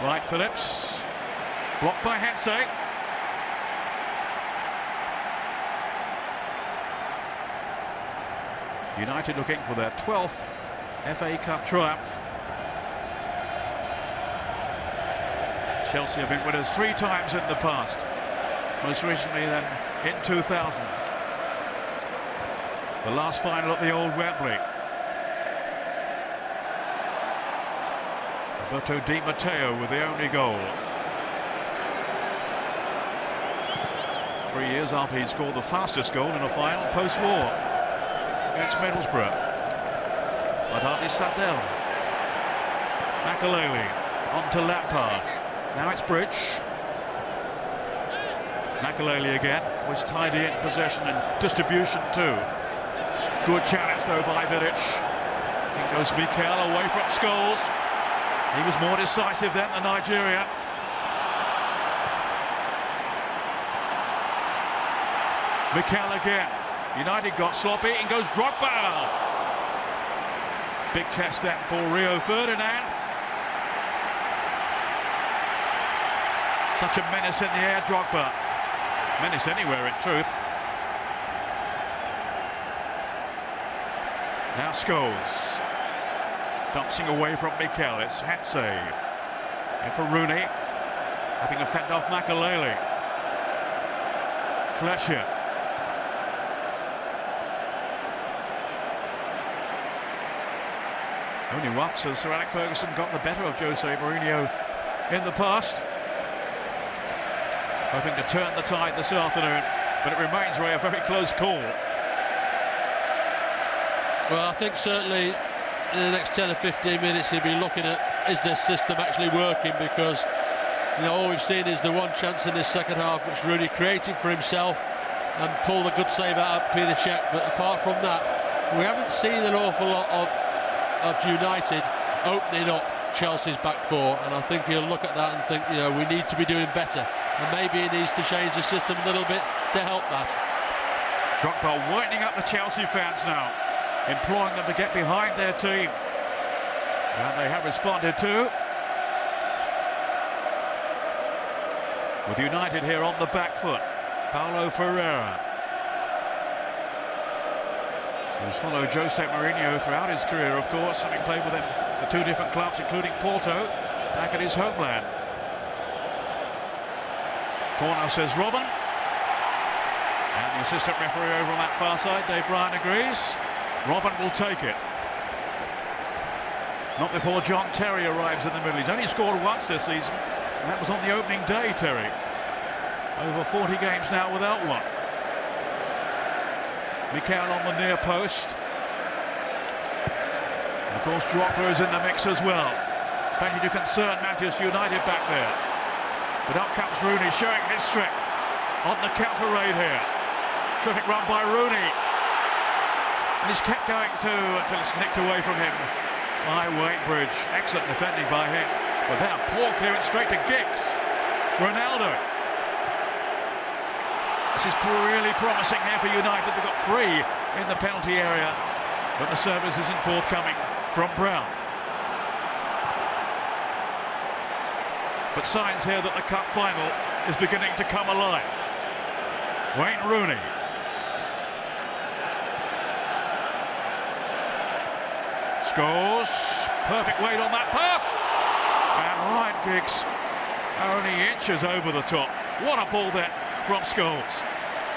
Wright Phillips. Blocked by Hansey. United looking for their 12th FA Cup triumph. Chelsea have been winners 3 times in the past. Most recently then in 2000. The last final at the old Wembley. Roberto Di Matteo with the only goal. 3 years after he scored the fastest goal in a final post-war against Middlesbrough. But hardly sat down. Makaleli on to Lampard. Now it's Bridge. Makaleli again was tidy in possession and distribution too. Good challenge though by Vidic. In goes Mikel away from Scholes. He was more decisive than the Nigerian. Mikel again. United got sloppy. In goes Drogba. Big test then for Rio Ferdinand. Such a menace in the air, Drogba. Menace anywhere, in truth. Now Scholes. Dancing away from Mikel. It's Hatsay. And for Rooney. Having a fend off Makaleli. Fletcher. Only once has Sir Alex Ferguson got the better of Jose Mourinho in the past. Hoping to turn the tide this afternoon, but it remains, Ray, a very close call. Well, I think certainly in the next 10 or 15 minutes he'll be looking at, is this system actually working? Because, you know, all we've seen is the one chance in this second half which Rooney created for himself and pulled a good save out of Peter Cech. But apart from that, we haven't seen an awful lot of United opening up Chelsea's back four, and I think he'll look at that and think, you know, we need to be doing better, and maybe he needs to change the system a little bit to help that. Drogba winding up the Chelsea fans now, imploring them to get behind their team, and they have responded too. With United here on the back foot, Paulo Ferreira, who's followed Jose Mourinho throughout his career, of course, having played with him at two different clubs, including Porto, back at his homeland. Corner, says Robin. And the assistant referee over on that far side, Dave Bryan, agrees. Robin will take it. Not before John Terry arrives in the middle. He's only scored once this season, and that was on the opening day, Terry. Over 40 games now without one. Mikel on the near post. And of course, Drogba is in the mix as well. Plenty to concern Manchester United back there. But up comes Rooney, showing his strength on the counter raid here. Terrific run by Rooney. And he's kept going until it's nicked away from him by Wayne Bridge. Excellent defending by him. But then a poor clearance straight to Giggs. Ronaldo. This is really promising here for United. They've got 3 in the penalty area, but the service isn't forthcoming from Brown. But signs here that the cup final is beginning to come alive. Wayne Rooney. Scores. Perfect weight on that pass. And Ryan Giggs only inches over the top. What a ball there from Scholes.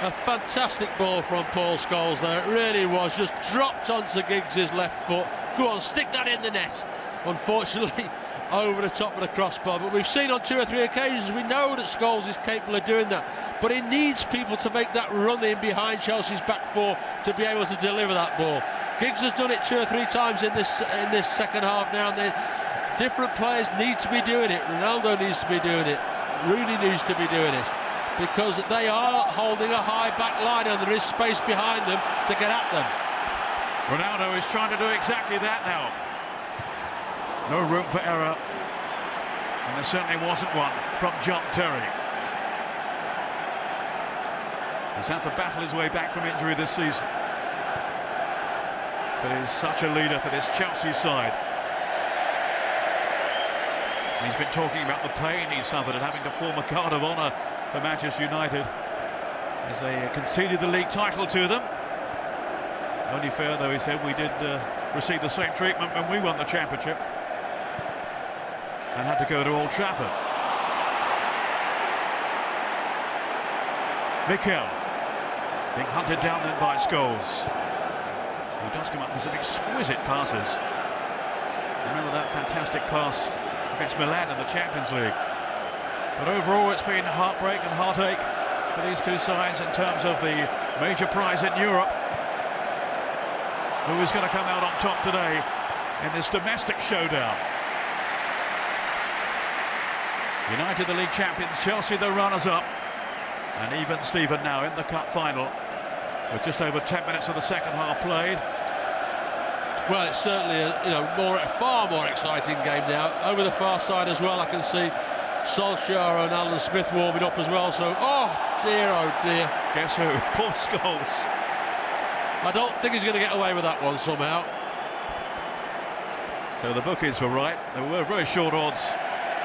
A fantastic ball from Paul Scholes there. It really was. Just dropped onto Giggs' left foot. Go on, stick that in the net. Unfortunately, over the top of the crossbar. But we've seen on 2 or 3 occasions, we know that Scholes is capable of doing that. But he needs people to make that run in behind Chelsea's back four to be able to deliver that ball. Giggs has done it 2 or 3 times in this second half now and then. Different players need to be doing it. Ronaldo needs to be doing it. Rooney needs to be doing it. Because they are holding a high back line and there is space behind them to get at them. Ronaldo is trying to do exactly that now. No room for error. And there certainly wasn't one from John Terry. He's had to battle his way back from injury this season. But he's such a leader for this Chelsea side. And he's been talking about the pain he suffered at having to form a card of honour for Manchester United as they conceded the league title to them. Only fair, though, he said, we did receive the same treatment when we won the championship and had to go to Old Trafford. Mikel being hunted down then by Scholes, who does come up with some exquisite passes. Remember that fantastic pass against Milan in the Champions League. But overall, it's been heartbreak and heartache for these two sides in terms of the major prize in Europe. Who is going to come out on top today in this domestic showdown? United the league champions, Chelsea the runners-up, and even Steven now in the cup final with just over 10 minutes of the second half played. Well, it's certainly a far more exciting game now. Over the far side as well, I can see Solskjaer and Alan Smith warming up as well. So, oh dear. Guess who? Paul Scholes. I don't think he's going to get away with that one somehow. So the bookies were right. There were very short odds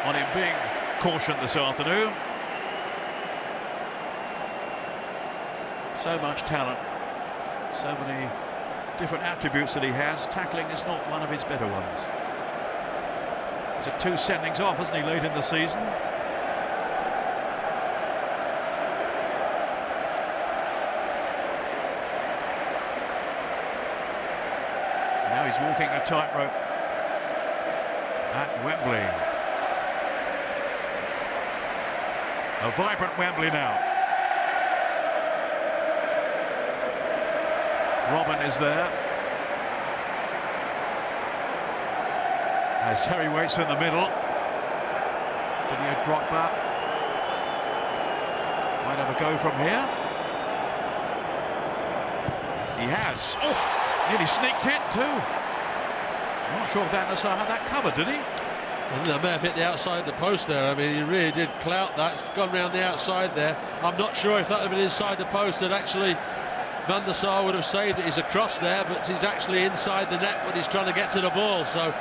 on him being cautioned this afternoon. So much talent, so many different attributes that he has. Tackling is not one of his better ones. He's had 2 sendings off, hasn't he, late in the season? Now he's walking a tightrope at Wembley. A vibrant Wembley now. Robin is there. As Terry waits in the middle. Didier Drogba might have a go from here. He has. Oh, nearly sneaked in too. I'm not sure if Van der Sar had that covered, did he? I think that may have hit the outside of the post there. I mean, he really did clout that. It's gone round the outside there. I'm not sure if that had been inside the post that actually Van der Sar would have saved it. He's across there, but he's actually inside the net when he's trying to get to the ball. So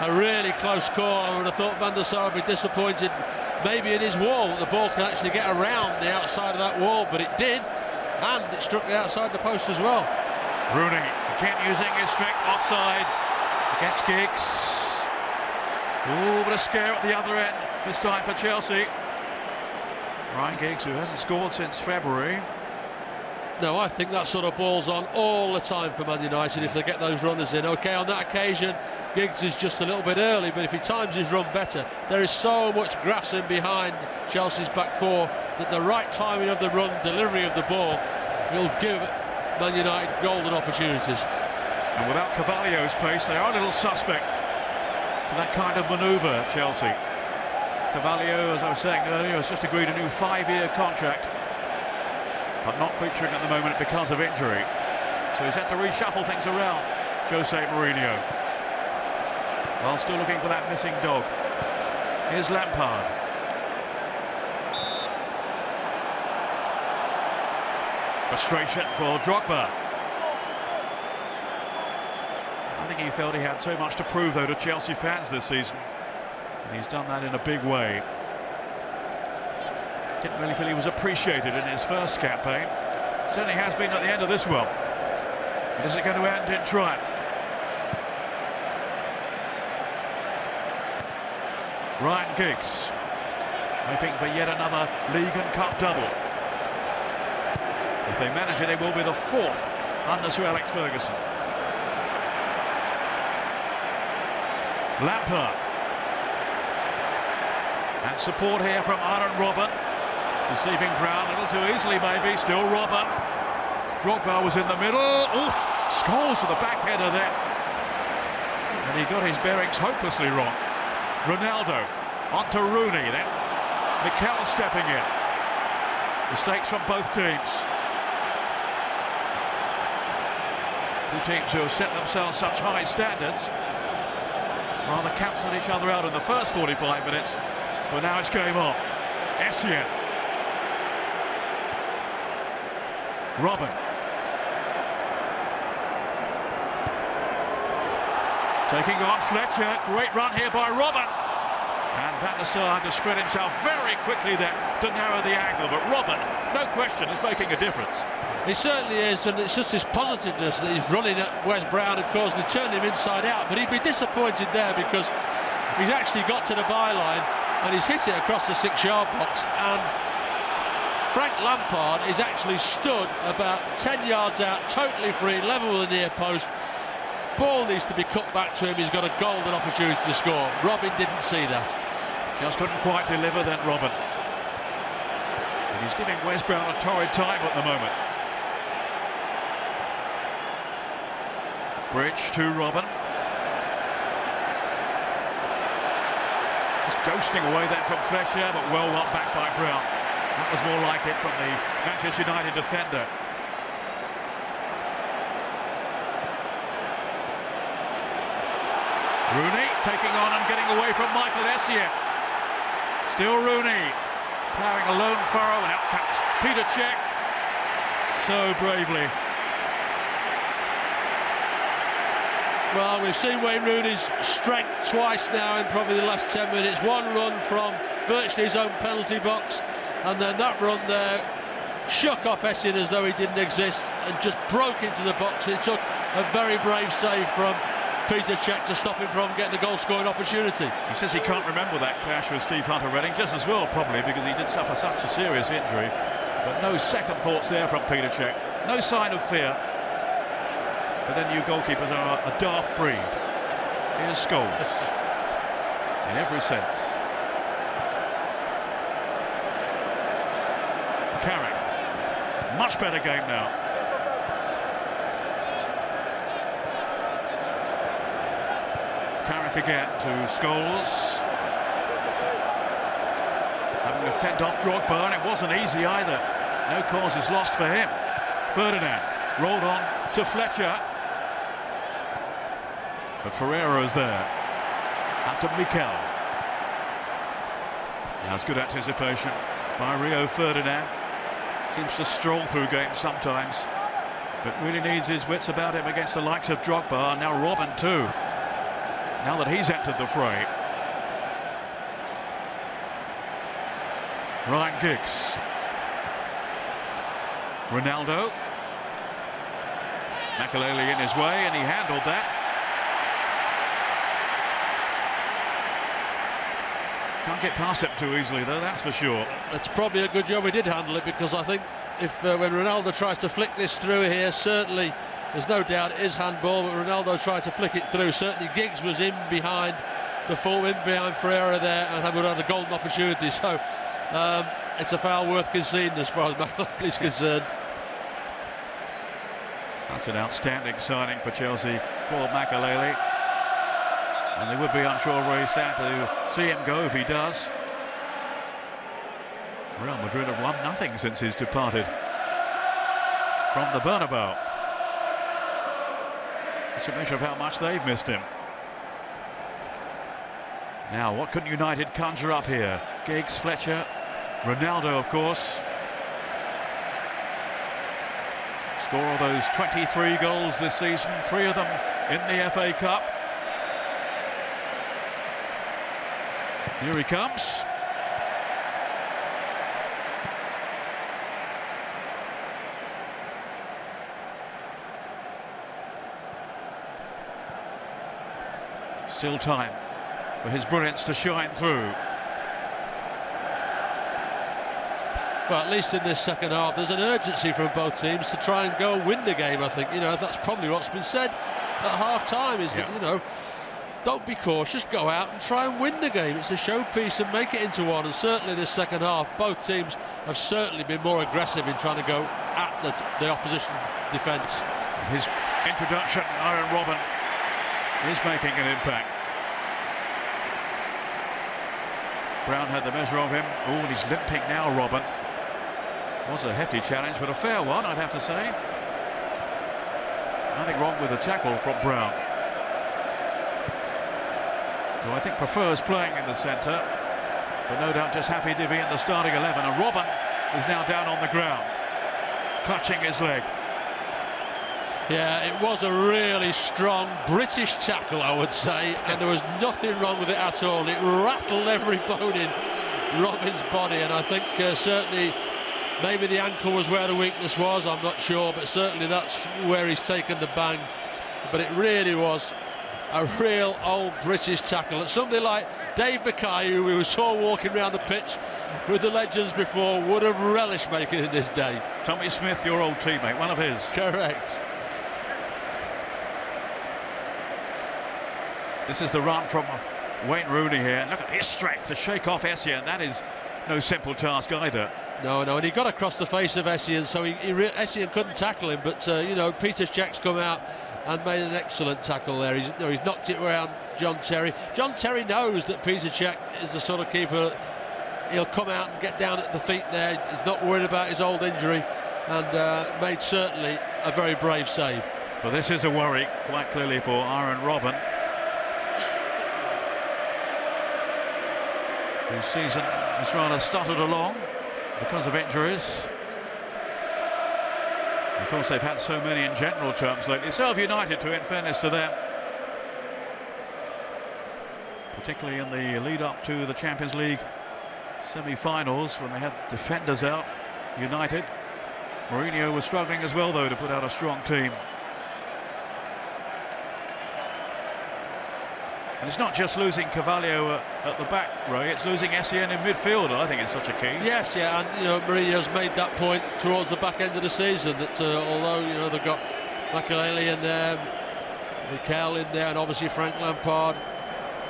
a really close call. I would have thought Van der Sar would be disappointed maybe in his wall that the ball can actually get around the outside of that wall, but it did, and it struck the outside the post as well. Rooney again using his trick offside against Giggs. Ooh, but a scare at the other end this time for Chelsea. Ryan Giggs, who hasn't scored since February. No, I think that sort of ball's on all the time for Man United if they get those runners in. OK, on that occasion, Giggs is just a little bit early, but if he times his run better, there is so much grass in behind Chelsea's back four that the right timing of the run, delivery of the ball, will give Man United golden opportunities. And without Carvalho's pace, they are a little suspect to that kind of manoeuvre, Chelsea. Carvalho, as I was saying earlier, has just agreed a new 5-year contract, but not featuring at the moment because of injury. So he's had to reshuffle things around, Jose Mourinho, while still looking for that missing dog. Here's Lampard. Frustration for Drogba. I think he felt he had so much to prove, though, to Chelsea fans this season, and he's done that in a big way. Didn't really feel he was appreciated in his first campaign. Certainly has been at the end of this one. But is it going to end in triumph? Ryan Giggs hoping for yet another league and cup double. If they manage it, it will be the 4th under Sir Alex Ferguson. Lampard. And support here from Aaron Robben. Deceiving Brown a little too easily, maybe. Still Robben. Drogba was in the middle. Oof! Scholes with a back header there. And he got his bearings hopelessly wrong. Ronaldo onto Rooney. Then Mikel stepping in. Mistakes from both teams. Two teams who have set themselves such high standards rather cancelled each other out in the first 45 minutes, but now it's game on. Essien. Robben. Taking on Fletcher. Great run here by Robben. And Van der Sar had to spread himself very quickly there to narrow the angle, but Robben, no question, is making a difference. He certainly is, and it's just his positiveness that he's running at Wes Brown and causing to turn him inside out. But he'd be disappointed there because he's actually got to the byline and he's hit it across the 6-yard box. And Frank Lampard is actually stood about 10 yards out, totally free, level with the near post. Ball needs to be cut back to him. He's got a golden opportunity to score. Robin didn't see that. Just couldn't quite deliver then, Robben. And he's giving Wes Brown a torrid time at the moment. Bridge to Robben. Just ghosting away then from Fletcher, but well back by Brown. That was more like it from the Manchester United defender. Rooney taking on and getting away from Michael Essien. Still Rooney ploughing a lone furrow, and out comes Peter Cech so bravely. Well, we've seen Wayne Rooney's strength twice now in probably the last 10 minutes. One run from virtually his own penalty box, and then that run there shook off Essien as though he didn't exist and just broke into the box. It took a very brave save from Peter Cech to stop him from getting the goal-scoring opportunity. He says he can't remember that clash with Steve Hunter Redding, just as well probably because he did suffer such a serious injury. But no second thoughts there from Peter Cech, no sign of fear. But then you goalkeepers are a daft breed. Here's Scholes, in every sense. Carrick, much better game now. Carrick again to Scholes. Having to fend off Drogba, and it wasn't easy either. No causes lost for him. Ferdinand rolled on to Fletcher. But Ferreira's there. Out to Mikel. He has good anticipation by Rio Ferdinand. Seems to stroll through games sometimes, but really needs his wits about him against the likes of Drogba, and now Robben too, now that he's entered the fray. Ryan Giggs. Ronaldo. Makelele in his way, and he handled that. Can't get past it too easily though, that's for sure. It's probably a good job he did handle it, because I think if when Ronaldo tries to flick this through here, certainly there's no doubt it is handball, but Ronaldo tried to flick it through. Certainly Giggs was in behind the full, in behind Ferreira there, and would have had a golden opportunity. So it's a foul worth conceding as far as Makelele is concerned. Such an outstanding signing for Chelsea, Paul Makelele. And they would be, I'm sure, very sad to see him go if he does. Real Madrid have won nothing since he's departed from the Bernabeu. It's a measure of how much they've missed him. Now, what can United conjure up here? Giggs, Fletcher, Ronaldo, of course. Score of those 23 goals this season, 3 of them in the FA Cup. Here he comes. Still time for his brilliance to shine through. Well, at least in this second half, there's an urgency from both teams to try and go and win the game, I think. You know, that's probably what's been said at half-time, is that, you know, don't be cautious, go out and try and win the game. It's a showpiece and make it into one. And certainly this second half, both teams have certainly been more aggressive in trying to go at the opposition defence. His introduction, Aaron Robben, is making an impact. Brown had the measure of him. Oh, and he's limping now, Robben. Was a hefty challenge, but a fair one, I'd have to say. Nothing wrong with the tackle from Brown, who I think prefers playing in the centre, but no doubt just happy to be in the starting 11. And Robben is now down on the ground, clutching his leg. Yeah, it was a really strong British tackle, I would say, and there was nothing wrong with it at all. It rattled every bone in Robben's body, and I think certainly maybe the ankle was where the weakness was, I'm not sure, but certainly that's where he's taken the bang. But it really was a real old British tackle. And somebody like Dave Mackay, who we saw walking around the pitch with the legends before, would have relished making it this day. Tommy Smith, your old teammate, one of his. Correct. This is the run from Wayne Rooney here. Look at his strength to shake off Essien. That is no simple task either. No, and he got across the face of Essien, so Essien couldn't tackle him, but you know, Peter Cech's come out and made an excellent tackle there. He's knocked it around John Terry. John Terry knows that Peter Cech is the sort of keeper, he'll come out and get down at the feet there. He's not worried about his old injury, and made certainly a very brave save. But this is a worry, quite clearly, for Aaron Robben, whose season has rather stuttered along because of injuries. Of course, they've had so many in general terms lately. So have United, too, in fairness to them. Particularly in the lead-up to the Champions League semi-finals, when they had defenders out, United. Mourinho was struggling as well, though, to put out a strong team. And it's not just losing Carvalho at the back, Ray, it's losing Essien in midfield. I think it's such a key. Yes, yeah, and you know, Mourinho's made that point towards the back end of the season, that although, you know, they've got Makelele in there, Mikel in there, and obviously Frank Lampard,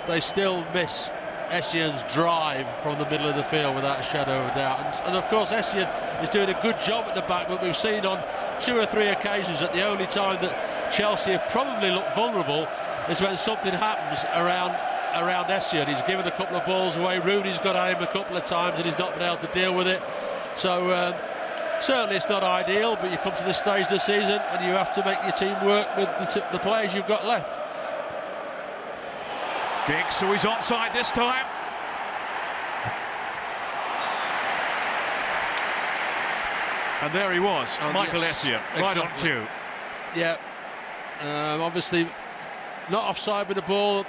they still miss Essien's drive from the middle of the field without a shadow of a doubt. And of course, Essien is doing a good job at the back, but we've seen on 2 or 3 occasions that the only time that Chelsea have probably looked vulnerable is when something happens around Essien. He's given a couple of balls away. Rooney's got at him a couple of times and he's not been able to deal with it. So certainly it's not ideal, but you come to this stage of the season and you have to make your team work with the players you've got left. Giggs, so he's onside this time. And there he was, Michael Essien, right on cue. Yeah, obviously not offside with the ball.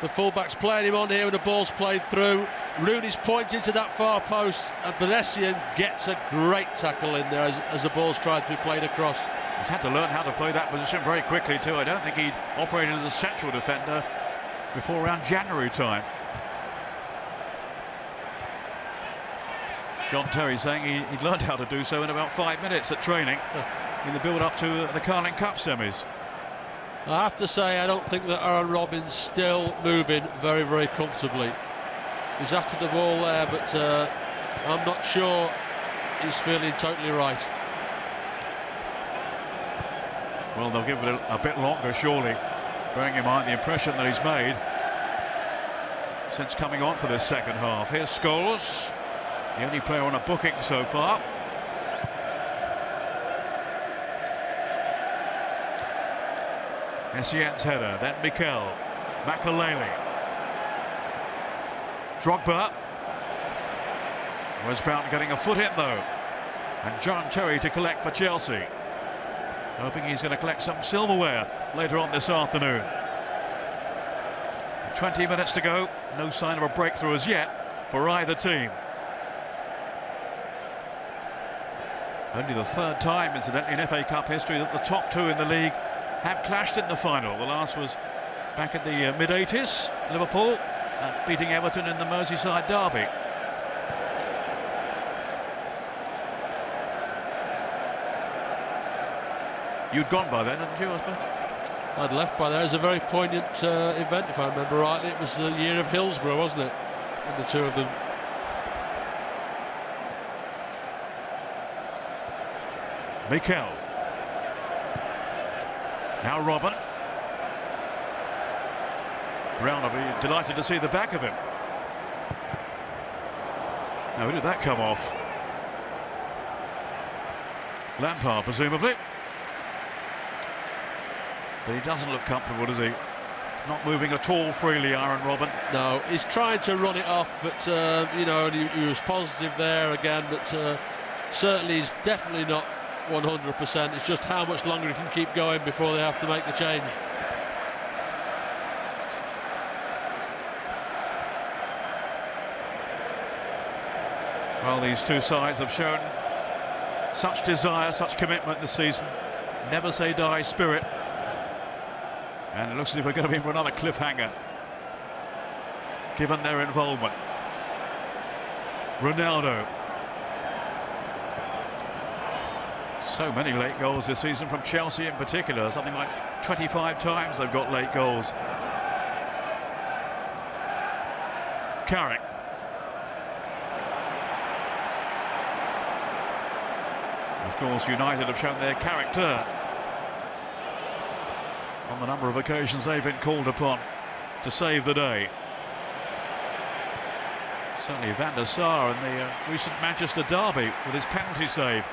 The fullback's playing him on here when the ball's played through. Rooney's pointing to that far post, but Essien gets a great tackle in there as the ball's tried to be played across. He's had to learn how to play that position very quickly too. I don't think he'd operated as a central defender before around January time. John Terry saying he'd learned how to do so in about 5 minutes at training in the build-up to the Carling Cup semis. I have to say, I don't think that Aaron Robben's still moving very, very comfortably. He's after the ball there, but I'm not sure he's feeling totally right. Well, they'll give it a bit longer, surely, bearing in mind the impression that he's made since coming on for this second half. Here's Scholes, the only player on a booking so far. Essien's header, then Mikel, Makelele, Drogba. Westbound getting a foot in though, and John Terry to collect for Chelsea. Hoping he's going to collect some silverware later on this afternoon. 20 minutes to go, no sign of a breakthrough as yet for either team. Only the 3rd time, incidentally, in FA Cup history that the top 2 in the league have clashed in the final. The last was back in the mid-80s, Liverpool beating Everton in the Merseyside derby. You'd gone by then, hadn't you, Oscar? I'd left by there. It was a very poignant event, if I remember rightly. It was the year of Hillsborough, wasn't it? And the 2 of them. Mikel. Now Robben. Brown will be delighted to see the back of him. Now, who did that come off? Lampard, presumably. But he doesn't look comfortable, does he? Not moving at all freely, Aaron Robben. No, he's trying to run it off, but, you know, he was positive there again, but certainly he's definitely not 100%. It's just how much longer he can keep going before they have to make the change. Well, these two sides have shown such desire, such commitment this season. Never say die spirit. And it looks as if we're going to be in for another cliffhanger, given their involvement. Ronaldo. So many late goals this season from Chelsea in particular. Something like 25 times they've got late goals. Carrick. Of course, United have shown their character on the number of occasions they've been called upon to save the day. Certainly Van der Sar in the recent Manchester derby with his penalty save.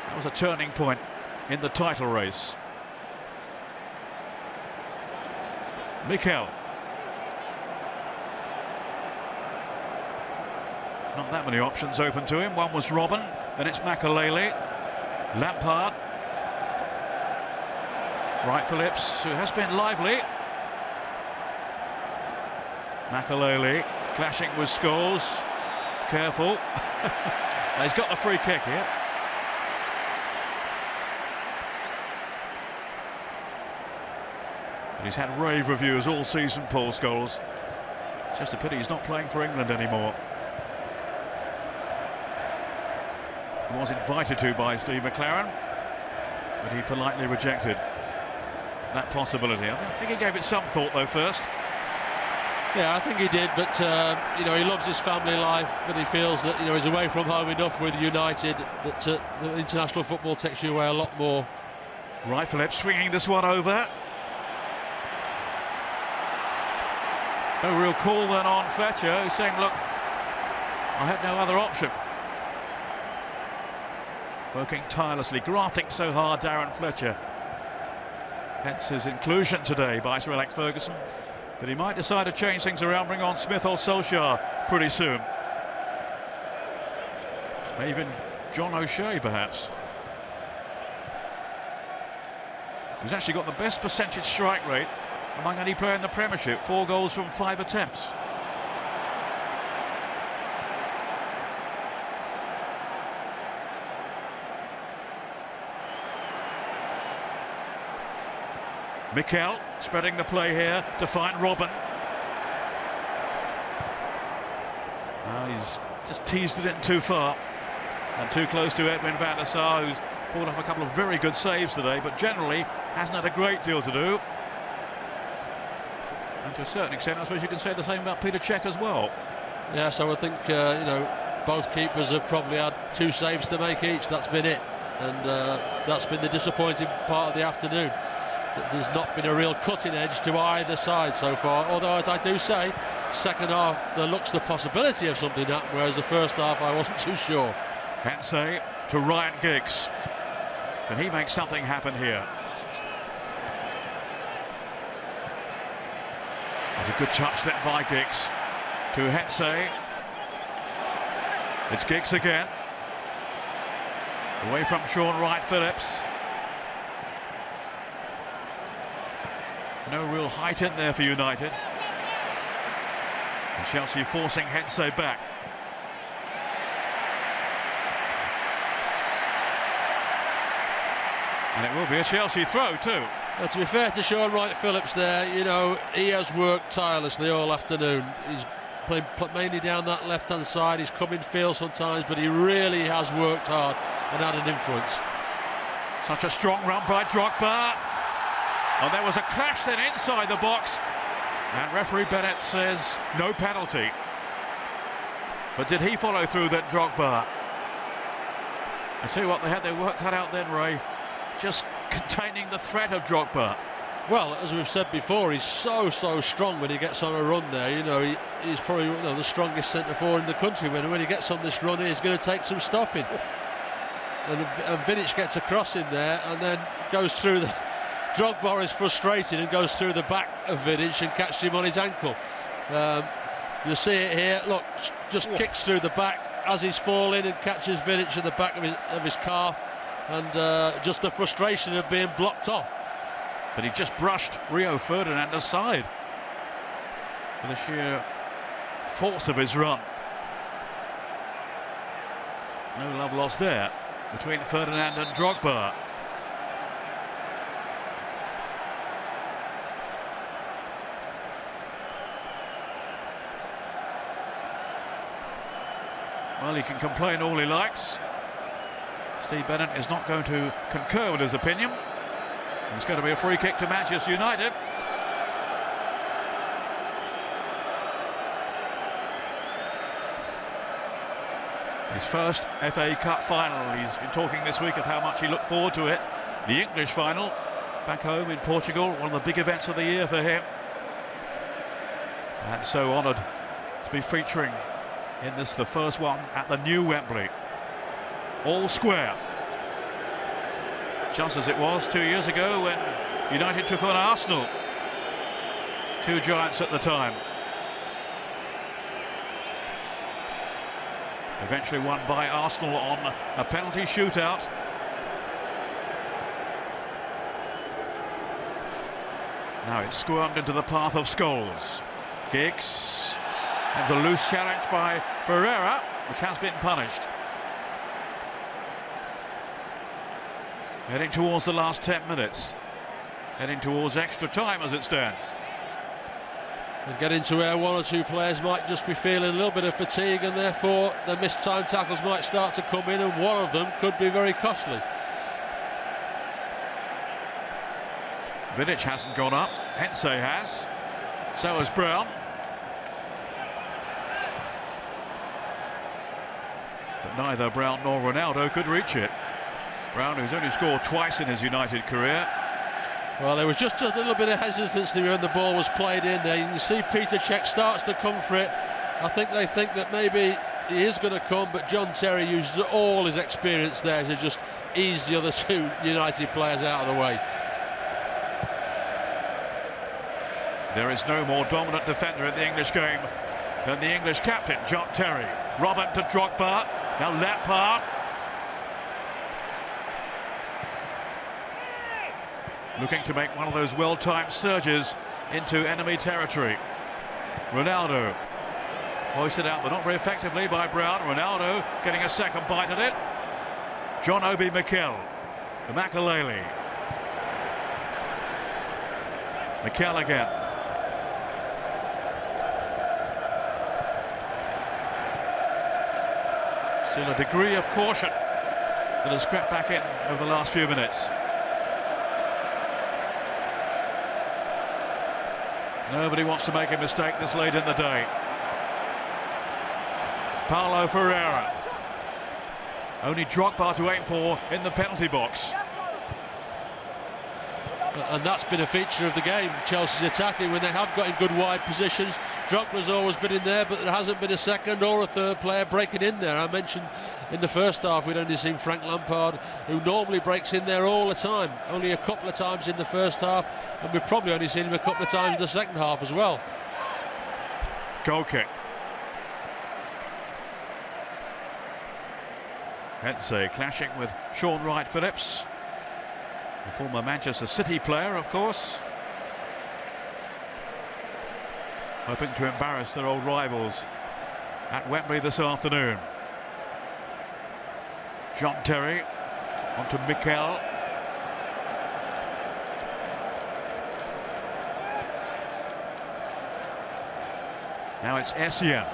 That was a turning point in the title race. Mikel. Not that many options open to him. One was Robben, then it's Makelele. Lampard. Wright Phillips, who has been lively. Makelele clashing with Scholes. Careful. He's got the free kick here. But he's had rave reviews all season, Paul Scholes. It's just a pity he's not playing for England anymore. He was invited to by Steve McLaren, but he politely rejected that possibility. I think he gave it some thought though first. Yeah, I think he did, but you know, he loves his family life, and he feels that, you know, he's away from home enough with United that the international football takes you away a lot more. Wright Phillips swinging this one over. No real call then on Fletcher, who's saying, look, I had no other option. Working tirelessly, grafting so hard, Darren Fletcher. Hence his inclusion today by Sir Alex Ferguson. But he might decide to change things around, bring on Smith or Solskjaer pretty soon. Maybe even John O'Shea, perhaps. He's actually got the best percentage strike rate among any player in the Premiership. 4 goals from 5 attempts. Mikel spreading the play here to find Robben. He's just teased it in too far and too close to Edwin van der Sar, who's pulled off a couple of very good saves today, but generally hasn't had a great deal to do. And to a certain extent, I suppose you can say the same about Peter Cech as well. Yes, I would think you know, both keepers have probably had 2 saves to make each. That's been it, and that's been the disappointing part of the afternoon. There's not been a real cutting edge to either side so far, although, as I do say, second half there looks the possibility of something happening, whereas the first half I wasn't too sure. Hensey to Ryan Giggs. Can he make something happen here? There's a good touch then by Giggs to Hensey. It's Giggs again. Away from Sean Wright Phillips. No real height in there for United. And Chelsea forcing Hensey back. And it will be a Chelsea throw too. Well, to be fair to Sean Wright Phillips there, you know, he has worked tirelessly all afternoon. He's played mainly down that left-hand side. He's come in field sometimes, but he really has worked hard and had an influence. Such a strong run by Drogba. And there was a clash then inside the box, and referee Bennett says no penalty. But did he follow through then, Drogba? I tell you what, they had their work cut out then, Ray, just containing the threat of Drogba. Well, as we've said before, he's so strong when he gets on a run there. You know, he's probably, you know, the strongest centre forward in the country. When he gets on this run, he's going to take some stopping. And Vidic gets across him there and then goes through the... Drogba is frustrated and goes through the back of Vidic and catches him on his ankle. You'll see it here. Look, just kicks through the back as he's falling and catches Vidic at the back of his calf, and just the frustration of being blocked off. But he just brushed Rio Ferdinand aside for the sheer force of his run. No love lost there between Ferdinand and Drogba. Well, he can complain all he likes. Steve Bennett is not going to concur with his opinion. It's going to be a free kick to Manchester United. His first FA Cup final. He's been talking this week of how much he looked forward to it. The English final, back home in Portugal, one of the big events of the year for him. And so honoured to be featuring in this, the first one at the new Wembley. All square. Just as it was 2 years ago when United took on Arsenal. Two giants at the time. Eventually won by Arsenal on a penalty shootout. Now it's squirmed into the path of Scholes. Giggs. And a loose challenge by Ferreira, which has been punished. Heading towards the last 10 minutes. Heading towards extra time as it stands. And get into where one or two players might just be feeling a little bit of fatigue, and therefore the missed time tackles might start to come in, and one of them could be very costly. Vidic hasn't gone up, Hense has. So has Brown. But neither Brown nor Ronaldo could reach it. Brown, who's only scored twice in his United career. Well, there was just a little bit of hesitancy when the ball was played in there. You can see Peter Cech starts to come for it. I think they think that maybe he is going to come, but John Terry uses all his experience there to just ease the other two United players out of the way. There is no more dominant defender in the English game than the English captain, John Terry. Robin to Drogba, now Lampard. Looking to make one of those well-timed surges into enemy territory. Ronaldo hoisted out, but not very effectively by Brown. Ronaldo getting a second bite at it. John Obi Mikel to Makelele. Mikel again. Still a degree of caution that has crept back in over the last few minutes. Nobody wants to make a mistake this late in the day. Paulo Ferreira. Only Drogba to aim for in the penalty box. And that's been a feature of the game, Chelsea's attacking, when they have got in good wide positions. Drogba's always been in there, but there hasn't been a second or a third player breaking in there. I mentioned in the first half we'd only seen Frank Lampard, who normally breaks in there all the time. Only a couple of times in the first half, and we've probably only seen him a couple of times in the second half as well. Goal kick. Hense clashing with Sean Wright-Phillips, the former Manchester City player, of course. Hoping to embarrass their old rivals at Wembley this afternoon. John Terry onto Mikel. Now it's Essien.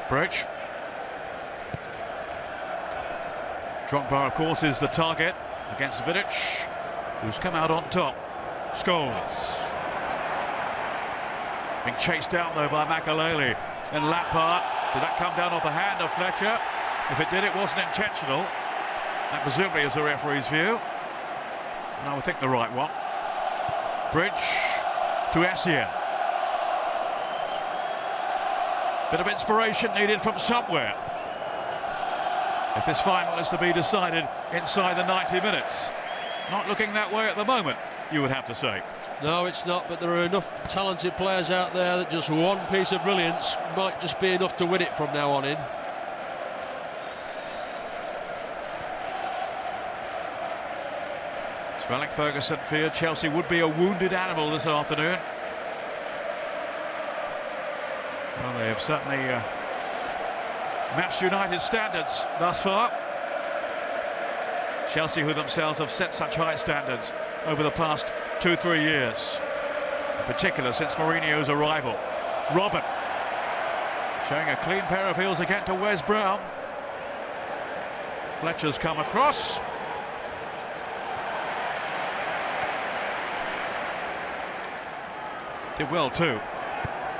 Bridge. Drogba, of course, is the target against Vidic, who's come out on top. Scholes. Being chased down, though, by Makelele. Then Lampard. Did that come down off the hand of Fletcher? If it did, it wasn't intentional. That presumably is the referee's view. And I would think the right one. Bridge to Essien. Bit of inspiration needed from somewhere if this final is to be decided inside the 90 minutes. Not looking that way at the moment, you would have to say. No, it's not, but there are enough talented players out there that just one piece of brilliance might just be enough to win it from now on in. Sir Alex Ferguson feared Chelsea would be a wounded animal this afternoon. Well, they have certainly matched United's standards thus far. Chelsea, who themselves have set such high standards over the past 2-3 years, in particular since Mourinho's arrival. Robin showing a clean pair of heels again to Wes Brown. Fletcher's come across. Did well too.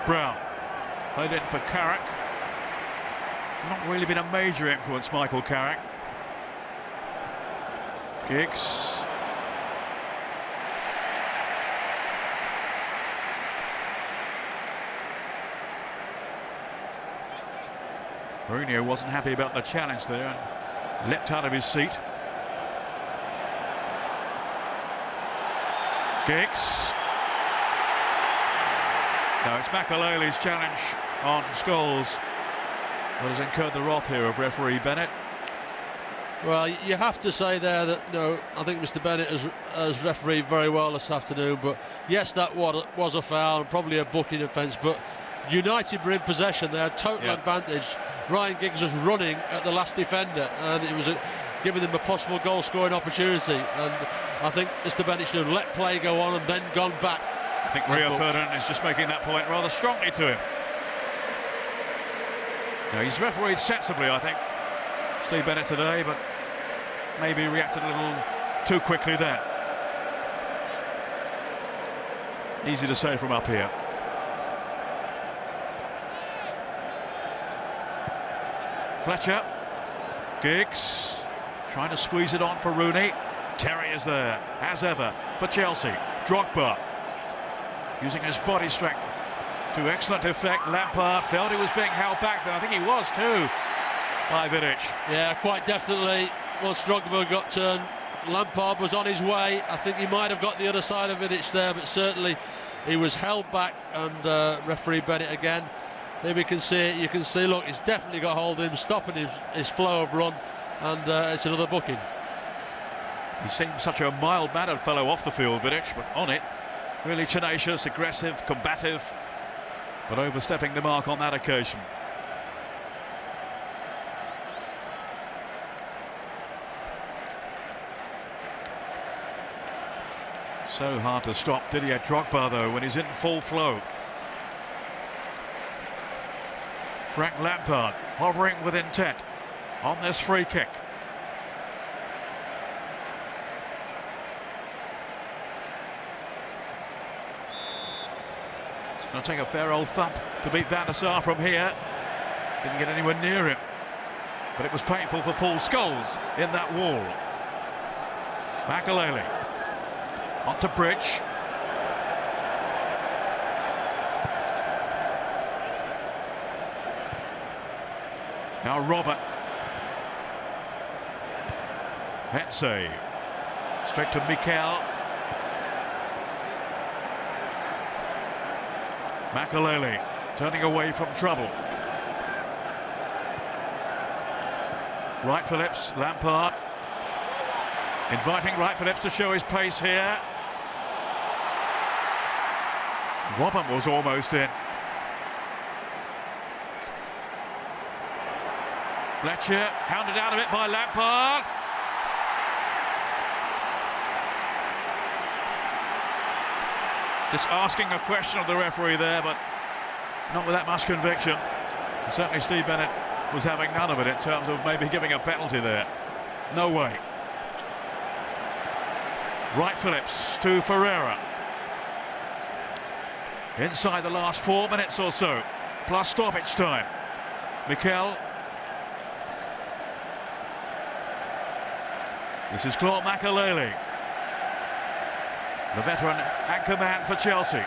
Brown played in for Carrick. Not really been a major influence, Michael Carrick. Giggs. Mourinho wasn't happy about the challenge there and leapt out of his seat. Giggs. Now it's Makalele's challenge on Scholes that has incurred the wrath here of referee Bennett. Well, you have to say there that, no, I think Mr. Bennett has refereed very well this afternoon, but yes, that was a foul, probably a booking offence, but United were in possession, they had total advantage. Ryan Giggs was running at the last defender, and it was giving them a possible goal-scoring opportunity, and I think Mr. Bennett should have let play go on and then gone back. I think Rio Ferdinand is just making that point rather strongly to him. Now, he's refereed sensibly, I think, Steve Bennett today, but maybe reacted a little too quickly then. Easy to say from up here. Fletcher, Giggs, trying to squeeze it on for Rooney. Terry is there, as ever, for Chelsea. Drogba, using his body strength to excellent effect. Lampard felt he was being held back then. I think he was too, by Vidic. Yeah, quite definitely. Once Drogba got turned, Lampard was on his way. I think he might have got the other side of Vidic there, but certainly he was held back, and referee Bennett again. Here we can see it, you can see, look, he's definitely got hold of him, stopping his flow of run, and it's another booking. He seems such a mild-mannered fellow off the field, Vidic, but on it, really tenacious, aggressive, combative, but overstepping the mark on that occasion. So hard to stop Didier Drogba, though, when he's in full flow. Frank Lampard hovering with intent on this free kick. It's going to take a fair old thump to beat Van der Sar from here. Didn't get anywhere near him, but it was painful for Paul Scholes in that wall. Makalele onto Bridge. Now Robert. Hetze. Straight to Mikel. Makalele turning away from trouble. Wright Phillips, Lampard. Inviting Wright Phillips to show his pace here. Robert was almost in. Fletcher hounded out of it by Lampard. Just asking a question of the referee there, but not with that much conviction. And certainly Steve Bennett was having none of it in terms of maybe giving a penalty there. No way. Wright Phillips to Ferreira. Inside the last 4 minutes or so, plus stoppage time. Mikel. This is Claude Makalele, the veteran anchor man for Chelsea.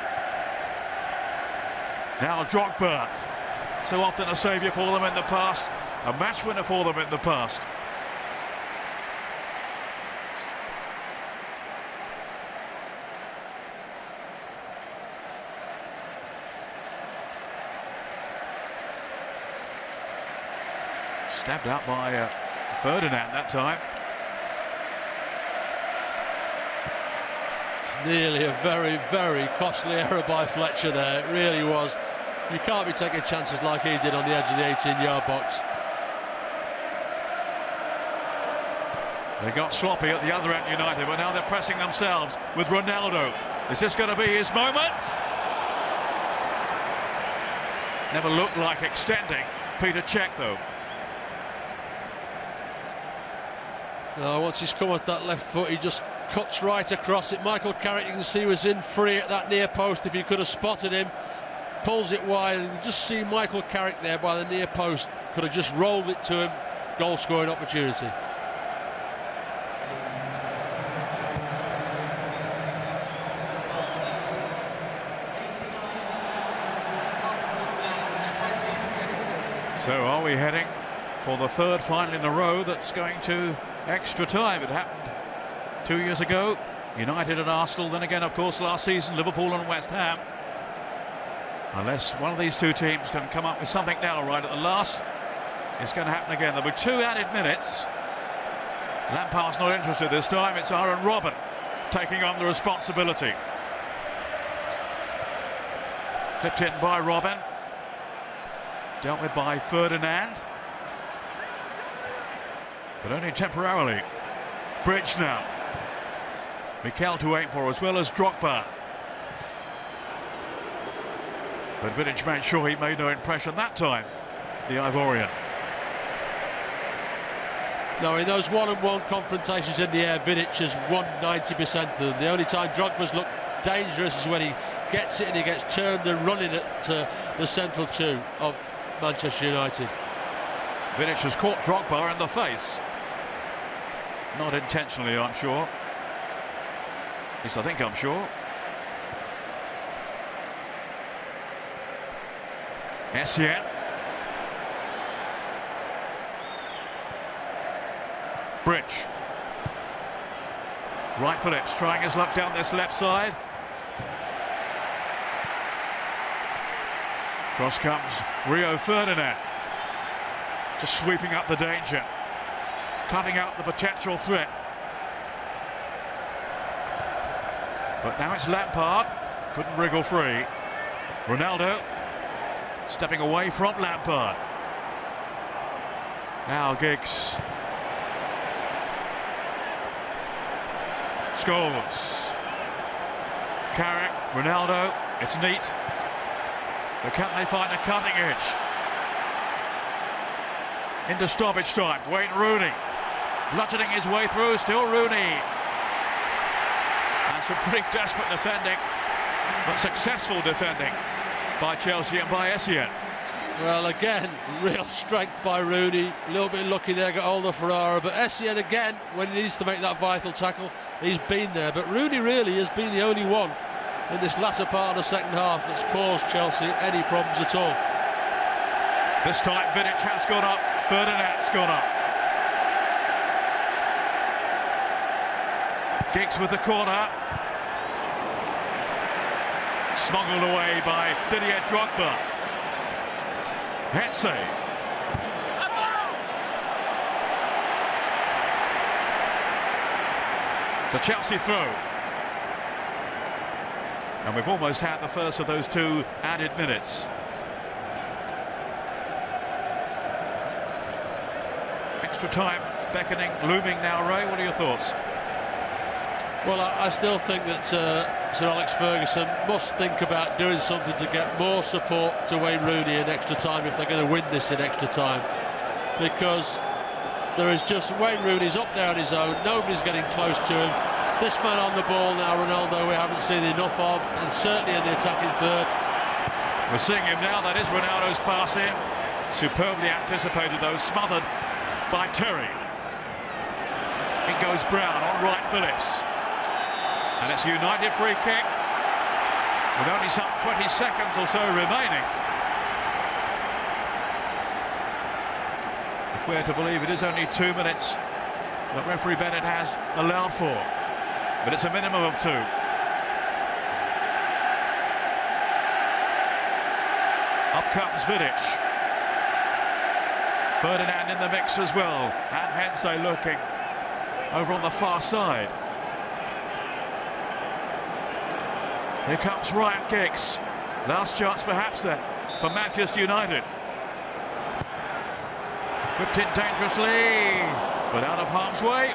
Now Drogba, so often a saviour for them in the past, a match winner for them in the past. Stabbed out by Ferdinand that time. Nearly a very, very costly error by Fletcher there. It really was. You can't be taking chances like he did on the edge of the 18-yard box. They got sloppy at the other end, United, but now they're pressing themselves with Ronaldo. Is this going to be his moment? Never looked like extending. Peter Cech, though. Once he's come off that left foot, he just cuts right across it. Michael Carrick, you can see, was in free at that near post if you could have spotted him. Pulls it wide, and you just see Michael Carrick there by the near post. Could have just rolled it to him. Goal scoring opportunity. So are we heading for the third final in a row that's going to extra time? It happened 2 years ago, United and Arsenal, then again of course last season Liverpool and West Ham. Unless one of these two teams can come up with something now right at the last, it's going to happen again. There'll be 2 added minutes. Lampard's not interested this time. It's Aaron Robben taking on the responsibility. Clipped in by Robben, dealt with by Ferdinand, but only temporarily. Bridge now. Mikel to aim for, as well as Drogba. But Vidic made sure he made no impression that time, the Ivorian. No, in those one-on-one confrontations in the air, Vidic has won 90% of them. The only time Drogba's looked dangerous is when he gets it and he gets turned and running at the central two of Manchester United. Vidic has caught Drogba in the face. Not intentionally, I'm sure. At least I think I'm sure. Essien. Bridge. Right Phillips trying his luck down this left side. Cross comes Rio Ferdinand. Just sweeping up the danger. Cutting out the potential threat. But now it's Lampard. Couldn't wriggle free. Ronaldo stepping away from Lampard. Now Giggs. Scholes. Carrick, Ronaldo. It's neat. But can they find a cutting edge? Into stoppage time. Wayne Rooney. Bludgeoning his way through. Still Rooney. And some pretty desperate defending, but successful defending by Chelsea and by Essien. Well, again, real strength by Rooney. A little bit lucky there, got hold of Ferrara. But Essien again, when he needs to make that vital tackle, he's been there. But Rooney really has been the only one in this latter part of the second half that's caused Chelsea any problems at all. This time Vidic has gone up. Ferdinand's gone up. Giggs with the corner. Smuggled away by Didier Drogba. Hetze. It's a Chelsea throw. And we've almost had the first of those 2 added minutes. Extra time beckoning, looming now, Ray. What are your thoughts? Well, I still think that Sir Alex Ferguson must think about doing something to get more support to Wayne Rooney in extra time if they're going to win this in extra time. Because there is just Wayne Rooney's up there on his own, nobody's getting close to him. This man on the ball now, Ronaldo, we haven't seen enough of, and certainly in the attacking third. We're seeing him now. That is Ronaldo's pass in. Superbly anticipated, though, smothered by Terry. In goes Brown on right Phillips. And it's a United free kick with only some 20 seconds or so remaining. If we're to believe it is only 2 minutes that referee Bennett has allowed for, but it's a minimum of 2. Up comes Vidic. Ferdinand in the mix as well, and Hetze looking over on the far side. Here comes Ryan Giggs. Last chance perhaps then for Manchester United. Whipped in dangerously, but out of harm's way.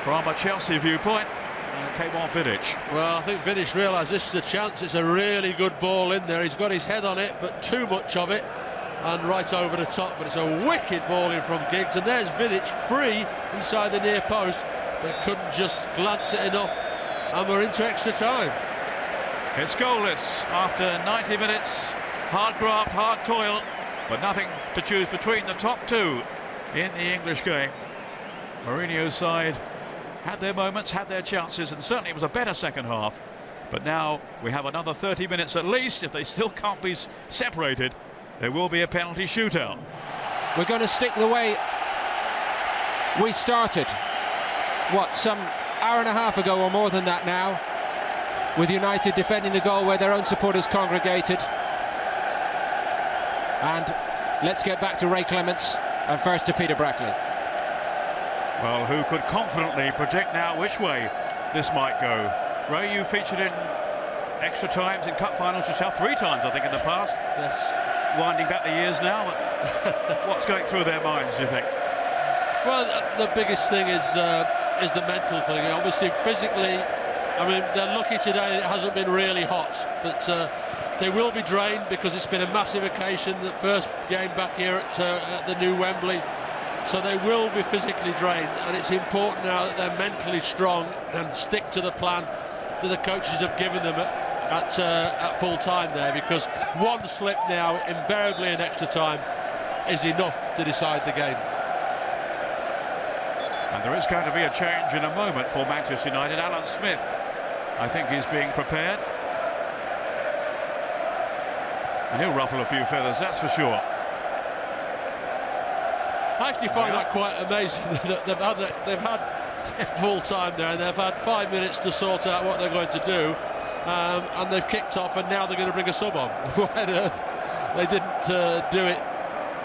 From a Chelsea viewpoint, came on Vidic. Well, I think Vidic realised this is a chance. It's a really good ball in there. He's got his head on it, but too much of it. And right over the top, but it's a wicked ball in from Giggs. And there's Vidic free inside the near post. but couldn't just glance it enough, and we're into extra time. It's goalless after 90 minutes. Hard graft, hard toil, but nothing to choose between the top two in the English game. Mourinho's side had their moments, had their chances, and certainly it was a better second half. But now we have another 30 minutes at least. If they still can't be separated, there will be a penalty shootout. We're going to stick the way we started, what, some hour and a half ago or more than that now, with United defending the goal where their own supporters congregated. And let's get back to Ray Clements and first to Peter Brackley. Well, who could confidently predict now which way this might go? Ray, you featured in extra times in cup finals yourself 3 times, I think, in the past. Yes. Winding back the years now. What's going through their minds, do you think? Well, the biggest thing is the mental thing. Obviously, physically, I mean, they're lucky today it hasn't been really hot, but they will be drained because it's been a massive occasion, the first game back here at the new Wembley. So they will be physically drained, and it's important now that they're mentally strong and stick to the plan that the coaches have given them at full time there, because one slip now, invariably in extra time, is enough to decide the game. And there is going to be a change in a moment for Manchester United. Alan Smith, I think, is being prepared. And he'll ruffle a few feathers, that's for sure. I actually find that quite amazing that they've had full time there, and they've had 5 minutes to sort out what they're going to do, and they've kicked off, and now they're going to bring a sub on. Why on earth they didn't do it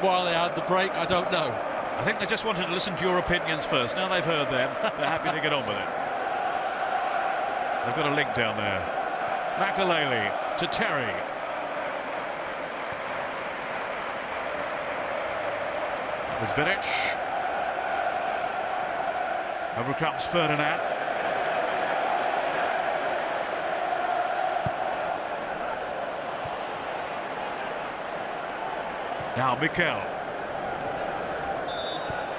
while they had the break, I don't know. I think they just wanted to listen to your opinions first. Now they've heard them, they're happy to get on with it. They've got a link down there. Makelele to Terry. That was Vidic. Over comes Ferdinand. Now Mikel.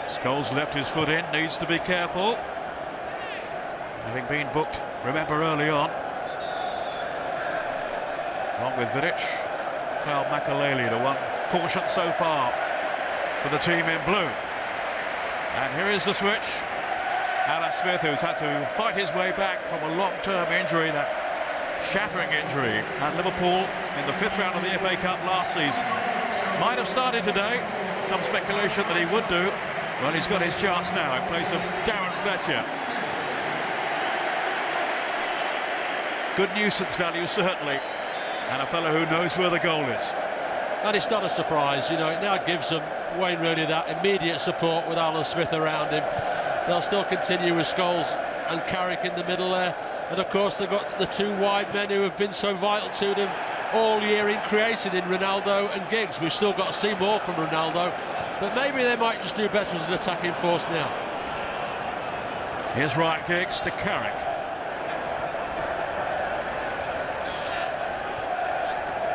Scholes left his foot in, needs to be careful. Having been booked, remember, early on. Along with Vidic. Well, Makelele, the one caution so far for the team in blue. And here is the switch. Alan Smith, who's had to fight his way back from a long-term injury, that shattering injury at Liverpool in the 5th round of the FA Cup last season. Might have started today. Some speculation that he would do. Well, he's got his chance now in place of Darren Fletcher. Good nuisance value, certainly, and a fellow who knows where the goal is. And it's not a surprise, you know, it now gives them, Wayne Rooney, that immediate support with Alan Smith around him. They'll still continue with Scholes and Carrick in the middle there. And of course they've got the 2 wide men who have been so vital to them all year in creating in Ronaldo and Giggs. We've still got to see more from Ronaldo, but maybe they might just do better as an attacking force now. Here's Ryan Giggs to Carrick.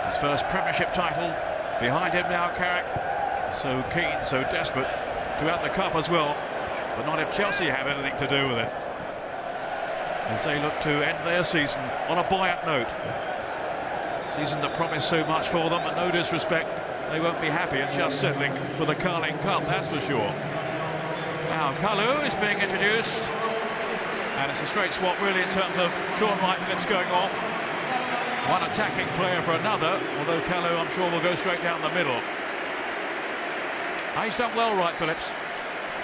His first Premiership title behind him now, Carrick. So keen, so desperate to add the cup as well, but not if Chelsea have anything to do with it, as they look to end their season on a buoyant note. Season that promised so much for them, and no disrespect, they won't be happy and just settling for the Carling Cup, that's for sure. Now Kalu is being introduced, and it's a straight swap really in terms of Sean Wright-Phillips going off. One attacking player for another, although Kalu, I'm sure, will go straight down the middle. He's done well, Wright-Phillips.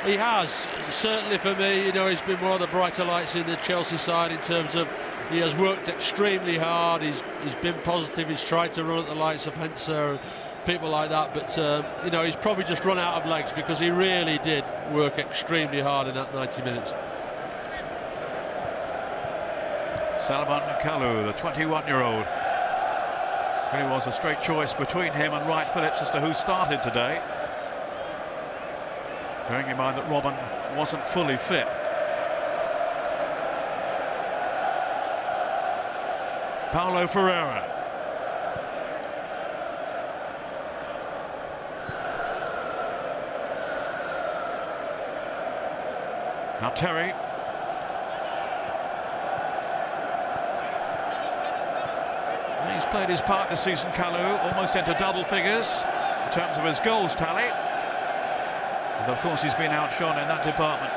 He has, certainly for me, you know, he's been one of the brighter lights in the Chelsea side in terms of he has worked extremely hard, he's been positive, he's tried to run at the likes of Henser, people like that, but you know, he's probably just run out of legs because he really did work extremely hard in that 90 minutes. Salomon Kalu, the 21-year-old. Really was a straight choice between him and Wright-Phillips as to who started today. Bearing in mind that Robin wasn't fully fit. Paulo Ferreira. Now Terry He's played his part this season, Kalou, almost into double figures in terms of his goals tally. And of course he's been outshone in that department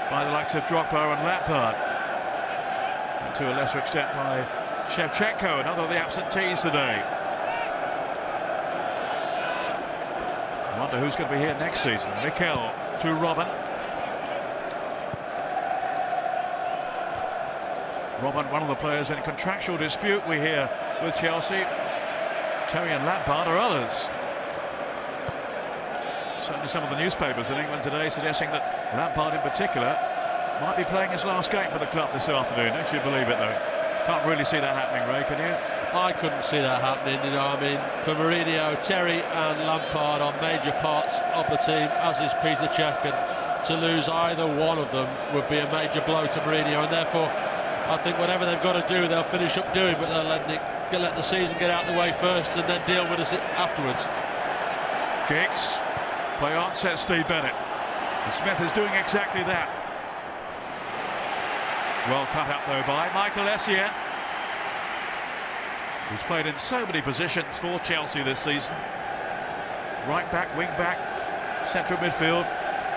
by the likes of Drogba and Lampard. And to a lesser extent by Shevchenko, another of the absentees today. I wonder who's going to be here next season. Mikel to Robben. Robben, one of the players in contractual dispute we hear with Chelsea. Terry and Lampard are others. Certainly some of the newspapers in England today suggesting that Lampard in particular might be playing his last game for the club this afternoon. Don't you believe it though? Can't really see that happening, Ray, can you? I couldn't see that happening, you know. I mean, for Mourinho, Terry and Lampard are major parts of the team, as is Peter Cech, and to lose either one of them would be a major blow to Mourinho, and therefore I think whatever they've got to do, they'll finish up doing, but they'll let the season get out of the way first and then deal with us afterwards. Giggs, play on, says Steve Bennett. And Smith is doing exactly that. Well cut out though by Michael Essien, who's played in so many positions for Chelsea this season. Right back, wing back, central midfield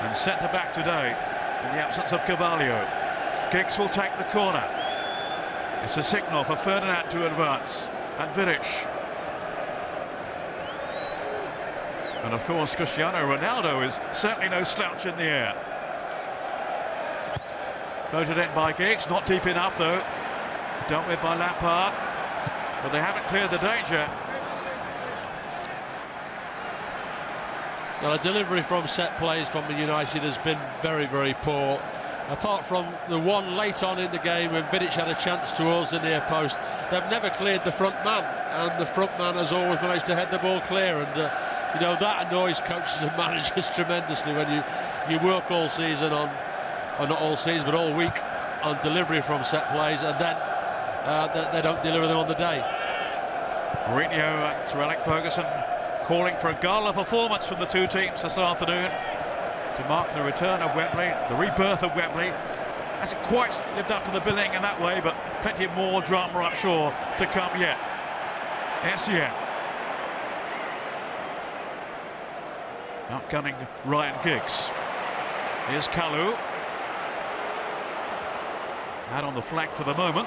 and centre back today in the absence of Carvalho. Giggs will take the corner. It's a signal for Ferdinand to advance, and Vidic. And of course Cristiano Ronaldo is certainly no slouch in the air. Voted in by Giggs, not deep enough though. Dealt with by Lampard, but they haven't cleared the danger. Well, a delivery from set plays from the United has been very, very poor. Apart from the one late on in the game when Vidic had a chance towards the near post, they've never cleared the front man, and the front man has always managed to head the ball clear. And you know, that annoys coaches and managers tremendously when you work all season on, or not all season, but all week on delivery from set plays, and then they don't deliver them on the day. Mourinho and Sir Alex Ferguson calling for a gala performance from the two teams this afternoon to mark the return of Wembley, the rebirth of Wembley. Hasn't quite lived up to the billing in that way, but plenty more drama, I'm sure, to come yet. Essien. Outgunning Ryan Giggs. Here's Kalou. Out on the flank for the moment.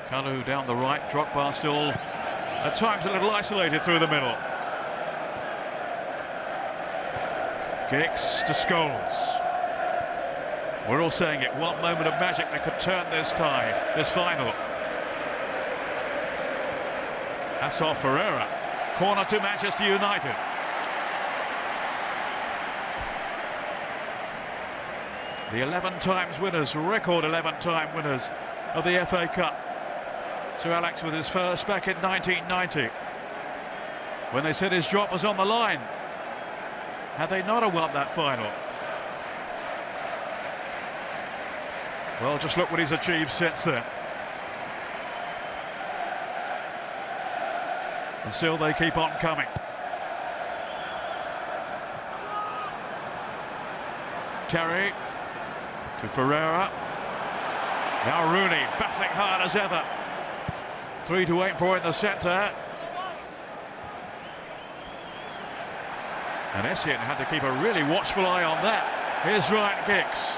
Kalou down the right, Drogba still at times a little isolated through the middle. Giggs to Scholes. We're all saying it, one moment of magic that could turn this tie, this final. Astor Ferreira, corner to Manchester United. The 11 times winners, record 11-time winners of the FA Cup. Sir Alex with his first back in 1990, when they said his drop was on the line. Had they not have won that final? Well, just look what he's achieved since then. And still they keep on coming. Terry to Ferreira. Now Rooney battling hard as ever. 3 to aim for in the centre. And Essien had to keep a really watchful eye on that. Here's Ryan Giggs.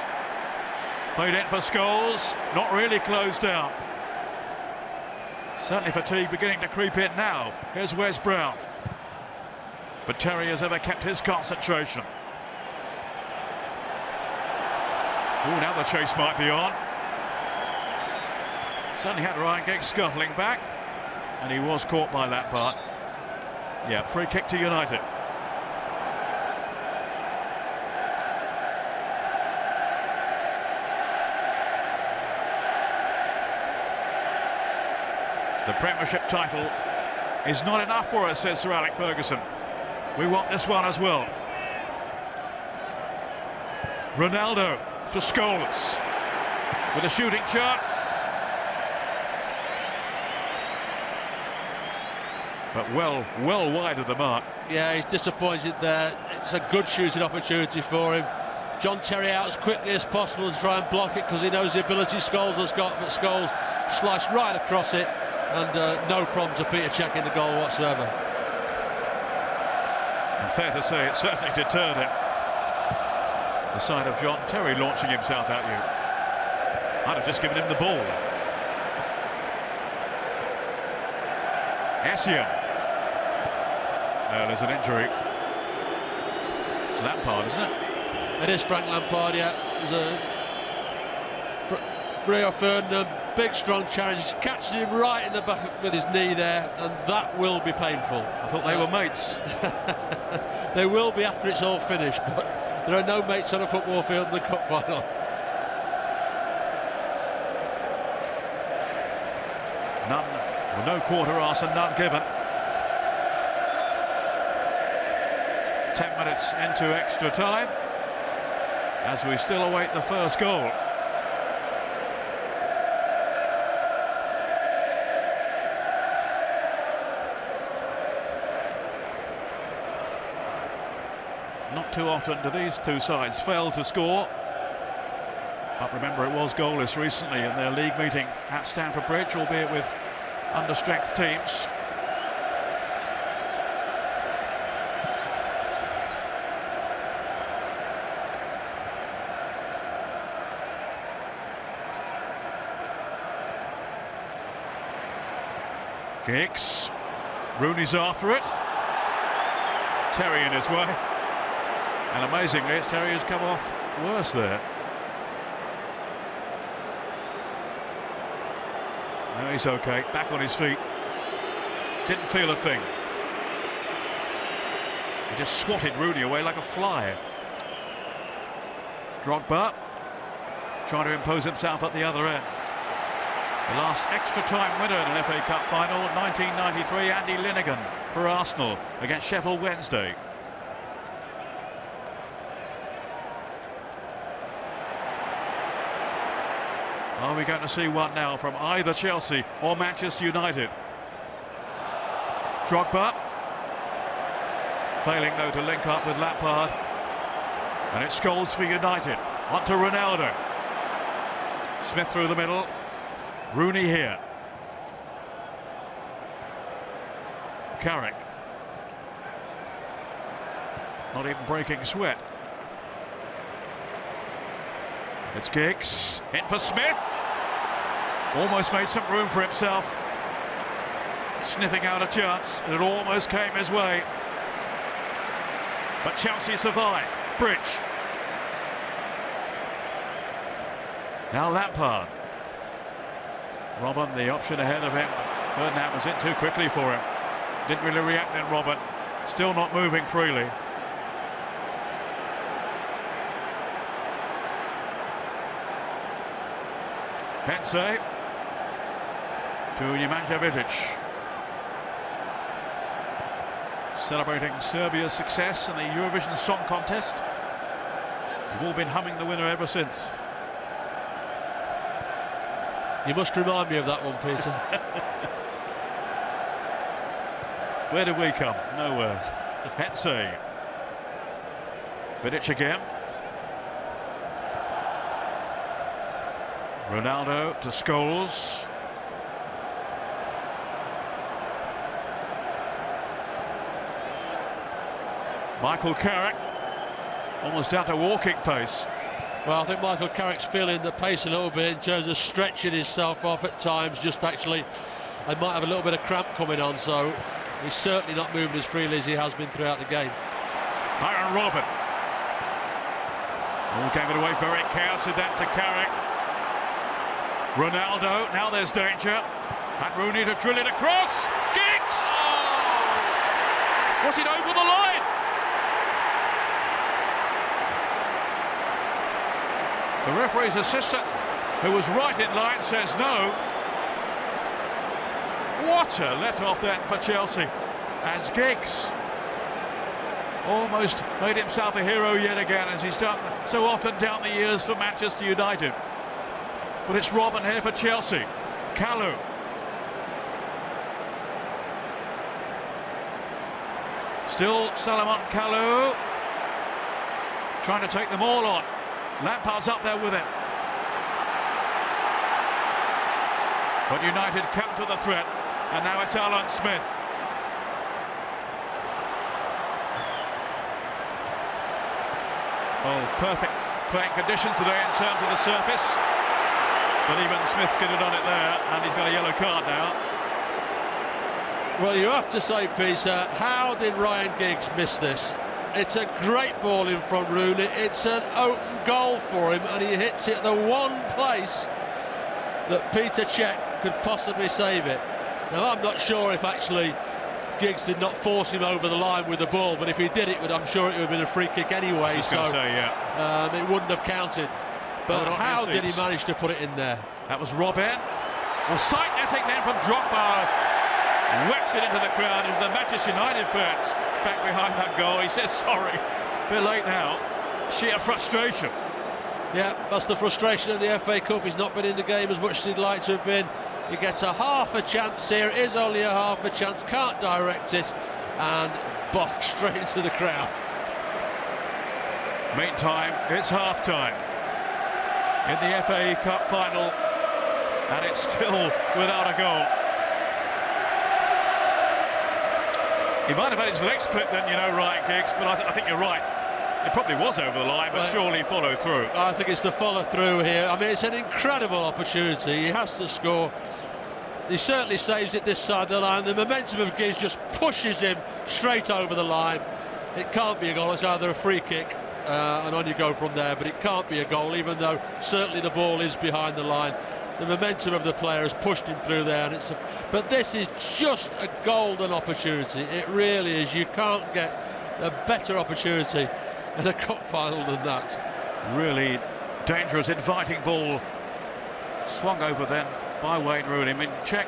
Played in for Scholes, not really closed down. Certainly fatigue beginning to creep in now. Here's Wes Brown. But Terry has ever kept his concentration. Oh, now the chase might be on. Certainly had Ryan Giggs scuttling back, and he was caught by Lampard. Yeah, free kick to United. The Premiership title is not enough for us, says Sir Alex Ferguson. We want this one as well. Ronaldo to Scholes with a shooting chance. but well wide of the mark. Yeah, he's disappointed there. It's a good shooting opportunity for him. John Terry out as quickly as possible to try and block it because he knows the ability Scholes has got, but Scholes sliced right across it, and no problem to Peter Cech in the goal whatsoever. And fair to say, it certainly deterred him. The side of John Terry launching himself at you. I'd have just given him the ball. Essien. No, there's an injury. It's Lampard, isn't it? It is Frank Lampard, yeah. There's a Rio Ferdinand, big strong challenge, catches him right in the back with his knee there, and that will be painful. I thought they were mates. They will be after it's all finished, but there are no mates on a football field in the cup final. None, well, no quarter arse and none given. 10 minutes into extra time, as we still await the first goal. Not too often do these two sides fail to score, but remember, it was goalless recently in their league meeting at Stamford Bridge, albeit with understrength teams. Giggs, Rooney's after it. Terry in his way, and amazingly it's Terry who's come off worse there. No, he's okay, back on his feet. Didn't feel a thing. He just swatted Rooney away like a fly. Drogba trying to impose himself at the other end. The last extra time winner in an FA Cup final, 1993, Andy Linnigan for Arsenal against Sheffield Wednesday. Are we going to see one now from either Chelsea or Manchester United? Drogba failing though to link up with Lampard, and it's Scholes for United. On to Ronaldo. Smith through the middle. Rooney here. Carrick. Not even breaking sweat. It's Giggs. In for Smith. Almost made some room for himself. Sniffing out a chance. It almost came his way. But Chelsea survive. Bridge. Now Lampard. Robin, the option ahead of him. Ferdinand was in too quickly for him. Didn't really react then, Robin. Still not moving freely. Pense to Jumanjevic. Celebrating Serbia's success in the Eurovision Song Contest. We've all been humming the winner ever since. You must remind me of that one, Peter. Where did we come? Nowhere. Pense. Vidic again. Ronaldo to Scholes. Michael Carrick, almost down to walking pace. Well, I think Michael Carrick's feeling the pace a little bit in terms of stretching himself off at times. Just actually, I might have a little bit of cramp coming on, so he's certainly not moving as freely as he has been throughout the game. Aaron Robin. All gave it away very carelessly, that to Carrick. Ronaldo, now there's danger. And Rooney to drill it across. Giggs! Was it over the line? The referee's assistant, who was right in line, says no. What a let-off then for Chelsea, as Giggs almost made himself a hero yet again, as he's done so often down the years for Manchester United. But it's Robin here for Chelsea. Kalu. Still Salomon Kalou trying to take them all on. Lampard's up there with it. But United counter the threat, and now it's Alan Smith. Oh, perfect playing conditions today in terms of the surface. But even Smith's get it on it there, and he's got a yellow card now. Well, you have to say, Peter, how did Ryan Giggs miss this? It's a great ball in from Rooney. It's an open goal for him, and he hits it the one place that Peter Cech could possibly save it. Now, I'm not sure if actually Giggs did not force him over the line with the ball, but if he did, I'm sure it would have been a free kick anyway. It wouldn't have counted. But how did he manage to put it in there? That was Robin. Well, sight netting then from Drogba. Whacks it into the crowd, into the Manchester United fans back behind that goal. He says sorry. A bit late now. Sheer frustration. Yeah, that's the frustration of the FA Cup. He's not been in the game as much as he'd like to have been. He gets a half a chance here. It is only a half a chance. Can't direct it, and box straight into the crowd. Meantime, it's half-time in the FA Cup Final, and it's still without a goal. He might have had his legs clipped then, you know, Ryan Giggs, but I think you're right. It probably was over the line, but surely follow through. I think it's the follow through here. I mean, it's an incredible opportunity. He has to score. He certainly saves it this side of the line. The momentum of Giggs just pushes him straight over the line. It can't be a goal. It's either a free kick and on you go from there, but it can't be a goal, even though certainly the ball is behind the line. The momentum of the player has pushed him through there, and but this is just a golden opportunity. It really is. You can't get a better opportunity in a cup final than that. Really dangerous, inviting ball. Swung over then by Wayne Rooney. I mean, Cech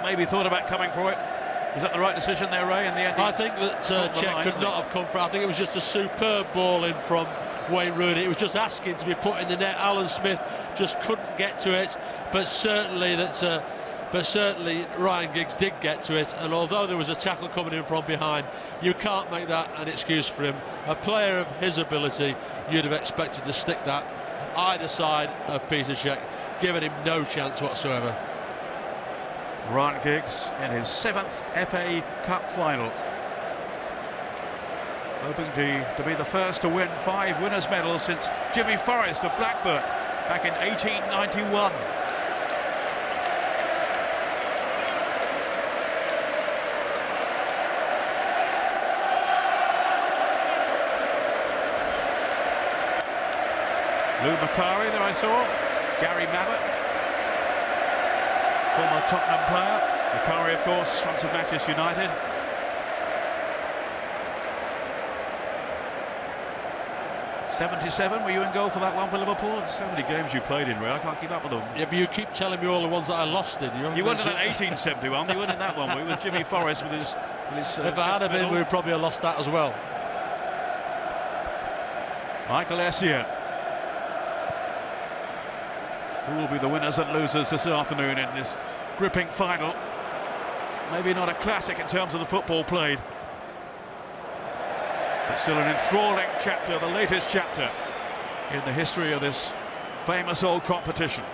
maybe thought about coming for it. Is that the right decision there, Ray? In the end, I think that Cech could not have come for it. I think it was just a superb ball in from Wayne Rooney. It was just asking to be put in the net. Alan Smith just couldn't get to it, but certainly Ryan Giggs did get to it, and although there was a tackle coming in from behind, you can't make that an excuse for him. A player of his ability, you'd have expected to stick that either side of Peter Cech, giving him no chance whatsoever. Ryan Giggs in his 7th FA Cup Final, hoping to be the first to win 5 winners' medals since Jimmy Forrest of Blackburn back in 1891. Lou Macari there I saw, Gary Mabbott, former Tottenham player. Macari, of course, once with Manchester United. '77, were you in goal for that one for Liverpool? So many games you played in, Ray, I can't keep up with them. Yeah, but you keep telling me all the ones that I lost in. You weren't in that 1871, you weren't in that one, were you, with Jimmy Forrest with his if I had been, we would probably have lost that as well. Michael Essien. Who will be the winners and losers this afternoon in this gripping final? Maybe not a classic in terms of the football played, but still an enthralling chapter, the latest chapter in the history of this famous old competition.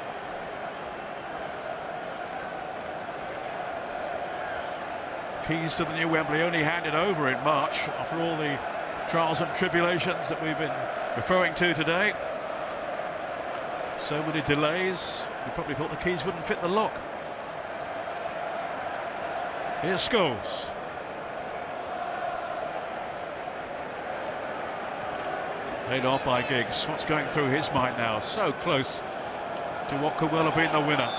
Keys to the new Wembley only handed over in March after all the trials and tribulations that we've been referring to today. So many delays, you probably thought the keys wouldn't fit the lock. Here's Scholes. Laid off by Giggs. What's going through his mind now? So close to what could well have been the winner.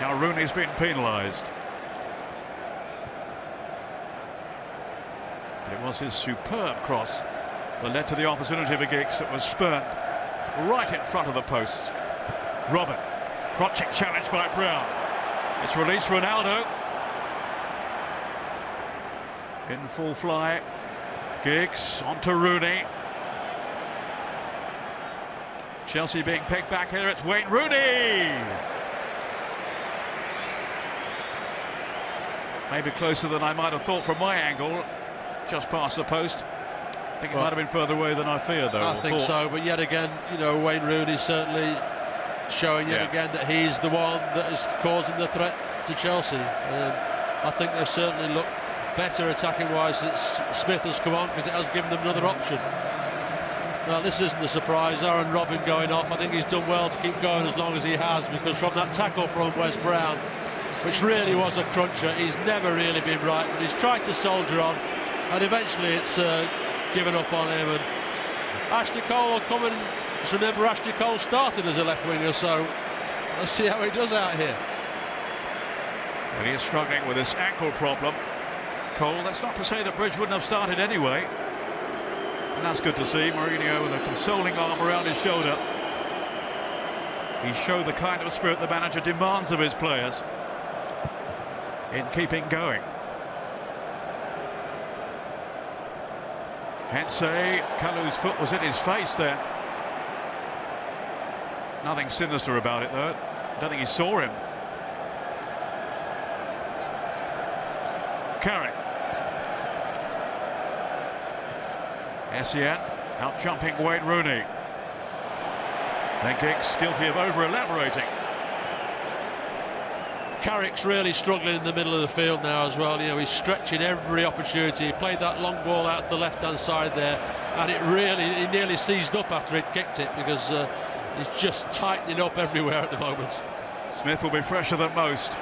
Now Rooney's been penalised. But it was his superb cross that led to the opportunity for Giggs that was spurned right in front of the post. Robin, crotching challenge by Brown. It's released Ronaldo. In full fly, Giggs onto Rooney. Chelsea being pegged back here, it's Wayne Rooney! maybe closer than I might have thought from my angle, just past the post. I think it might have been further away than I feared, though. I think so, but yet again, you know, Wayne Rooney certainly showing yet again that he's the one that is causing the threat to Chelsea. I think they've certainly looked better attacking-wise since Smith has come on, because it has given them another option. Well, this isn't a surprise. Aaron Robin going off. I think he's done well to keep going as long as he has, because from that tackle from Wes Brown, which really was a cruncher, he's never really been right, but he's tried to soldier on, and eventually it's given up on him. And Ashley Cole will come in. Just remember, Ashley Cole started as a left winger, so let's see how he does out here. Well, he is struggling with this ankle problem, Cole. That's not to say that Bridge wouldn't have started anyway. And that's good to see. Mourinho with a consoling arm around his shoulder. He showed the kind of spirit the manager demands of his players in keeping going. Hensey, Kalu's foot was in his face there. Nothing sinister about it, though. I don't think he saw him. Carrick. Essien out jumping Wayne Rooney. Then Giggs guilty of over-elaborating. Carrick's really struggling in the middle of the field now as well. You know, he's stretching every opportunity. He played that long ball out to the left-hand side there, and he nearly seized up after he'd kicked it, because he's just tightening up everywhere at the moment. Smith will be fresher than most.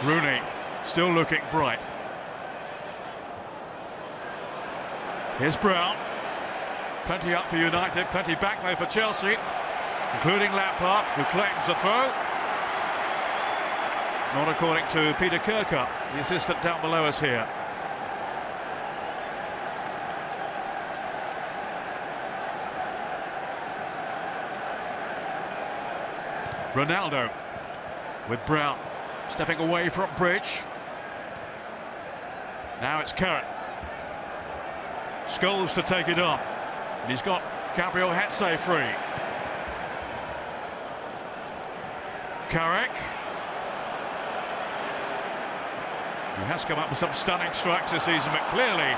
Rooney still looking bright. Here's Brown. Plenty up for United, plenty back there for Chelsea, including Lampard, who claims the throw. Not according to Peter Kirkup, the assistant down below us here. Ronaldo with Brown stepping away from Bridge. Now it's Carrick. Scholes to take it on. And he's got Gabriel Hensey free. Carrick. He has come up with some stunning strikes this season, but clearly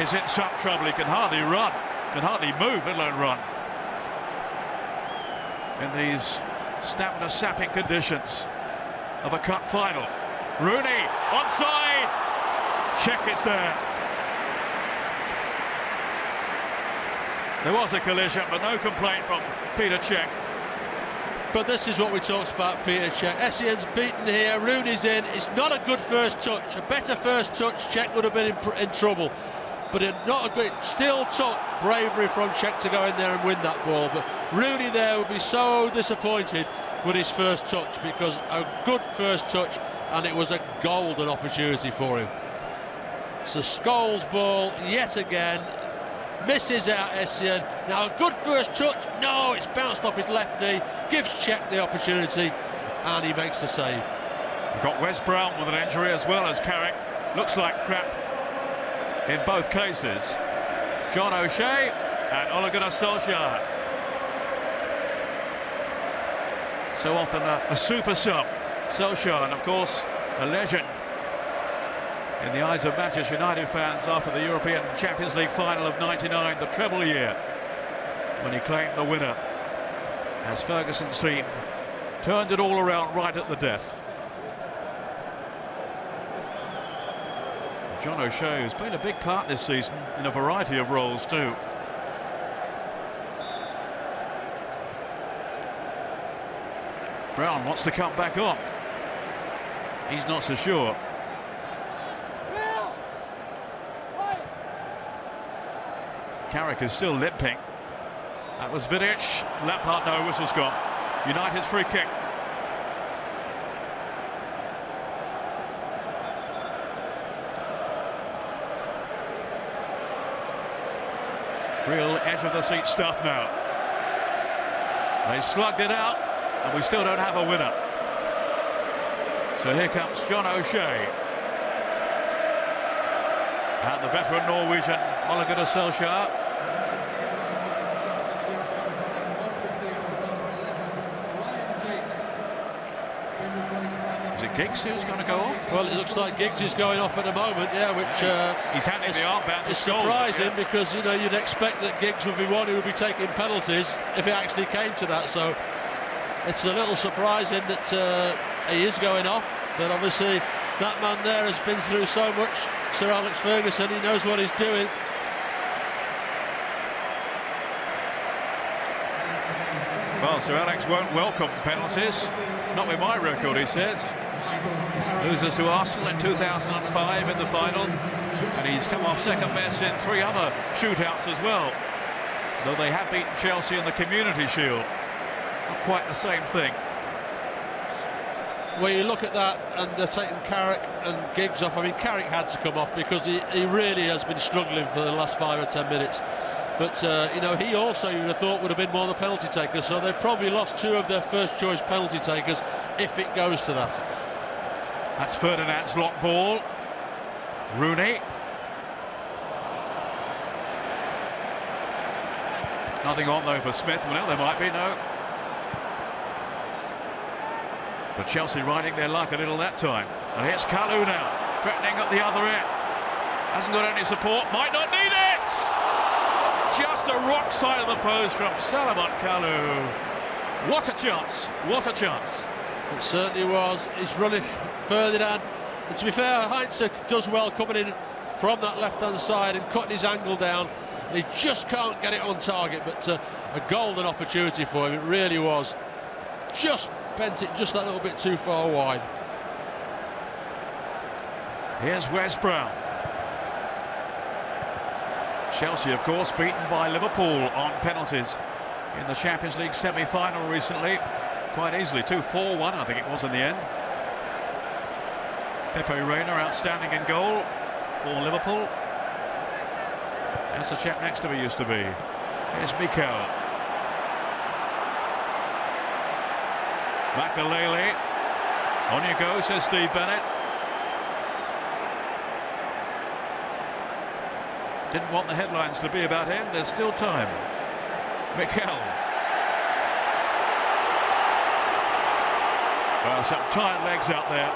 is in some trouble. He can hardly run, can hardly move, let alone run. In these stamina-sapping conditions of a cup final. Rooney, onside! Check is there. There was a collision, but no complaint from Peter Cech. But this is what we talked about, Peter Cech. Essien's beaten here, Rooney's in. It's not a good first touch. A better first touch, Cech would have been in trouble. But not a good. Still took bravery from Cech to go in there and win that ball. But Rooney there would be so disappointed with his first touch, because a good first touch, and it was a golden opportunity for him. So Scholes' ball yet again. Misses out Essien. Now a good first touch. No, it's bounced off his left knee. Gives Cech the opportunity, and he makes the save. We've got Wes Brown with an injury as well as Carrick. Looks like crap in both cases. John O'Shea and Ole Gunnar Solskjaer. So often a super sub. Solskjaer, and of course a legend in the eyes of Manchester United fans after the European Champions League final of '99, the treble year, when he claimed the winner as Ferguson's team turned it all around right at the death. John O'Shea has played a big part this season in a variety of roles too. Brown wants to come back on. He's not so sure. Carrick is still limping. That was Vidic. Lampard, no, whistle's gone. United's free kick. Real edge of the seat stuff now. They slugged it out, and we still don't have a winner. So here comes John O'Shea. And the veteran Norwegian Ole Gunnar Solskjaer. In replacement Is it Giggs who's going to go off? Well, it looks like Giggs is going off at the moment, yeah, which he's handing the armband to it's Scholes, surprising yeah. because, you know, you'd expect that Giggs would be one who would be taking penalties if it actually came to that. So it's a little surprising that he is going off, but obviously that man there has been through so much, Sir Alex Ferguson, he knows what he's doing. Well, Sir Alex won't welcome penalties. Not with my record, he said. Losers to Arsenal in 2005 in the final. And he's come off second best in 3 other shootouts as well. Though they have beaten Chelsea in the Community Shield. Not quite the same thing. Well, you look at that and they're taking Carrick and Giggs off. I mean, Carrick had to come off because he really has been struggling for the last 5 or 10 minutes. But, you know, he also, you would have thought, would have been one of the penalty takers. So they've probably lost 2 of their first choice penalty takers if it goes to that. That's Ferdinand's lock ball. Rooney. Nothing on though for Smith. Well, there might be, no. But Chelsea riding their luck a little that time. And here's Kalou now, threatening at the other end. Hasn't got any support, might not need it! Just a rock side of the post from Salomon Kalou. What a chance, what a chance. It certainly was. He's running Ferdinand. And to be fair, Heinze does well coming in from that left-hand side and cutting his angle down. And he just can't get it on target, but a golden opportunity for him, it really was. Just bent it just that little bit too far wide. Here's Wes Brown. Chelsea, of course, beaten by Liverpool on penalties in the Champions League semi-final recently. Quite easily, 2-4-1, I think it was in the end. Pepe Reina outstanding in goal for Liverpool. That's the chap next to me used to be. Here's Mikel. Makelele. On you go, says Steve Bennett. Didn't want the headlines to be about him. There's still time. Mikel. Well, some tired legs out there.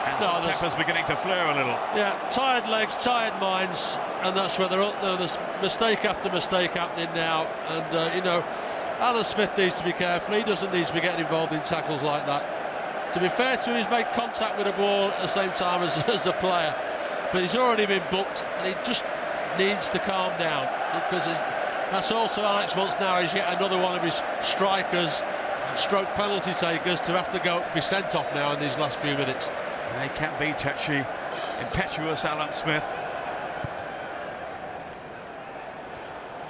And some tempers beginning to flare a little. Yeah, tired legs, tired minds, and that's where they're up there. There's mistake after mistake happening now. And, you know, Alan Smith needs to be careful. He doesn't need to be getting involved in tackles like that. To be fair to him, he's made contact with the ball at the same time as the player. But he's already been booked, and he just needs to calm down, because that's also Alex wants now is yet another one of his strikers, stroke penalty takers, to have to go be sent off now in these last few minutes. They can be touchy, impetuous Alan Smith.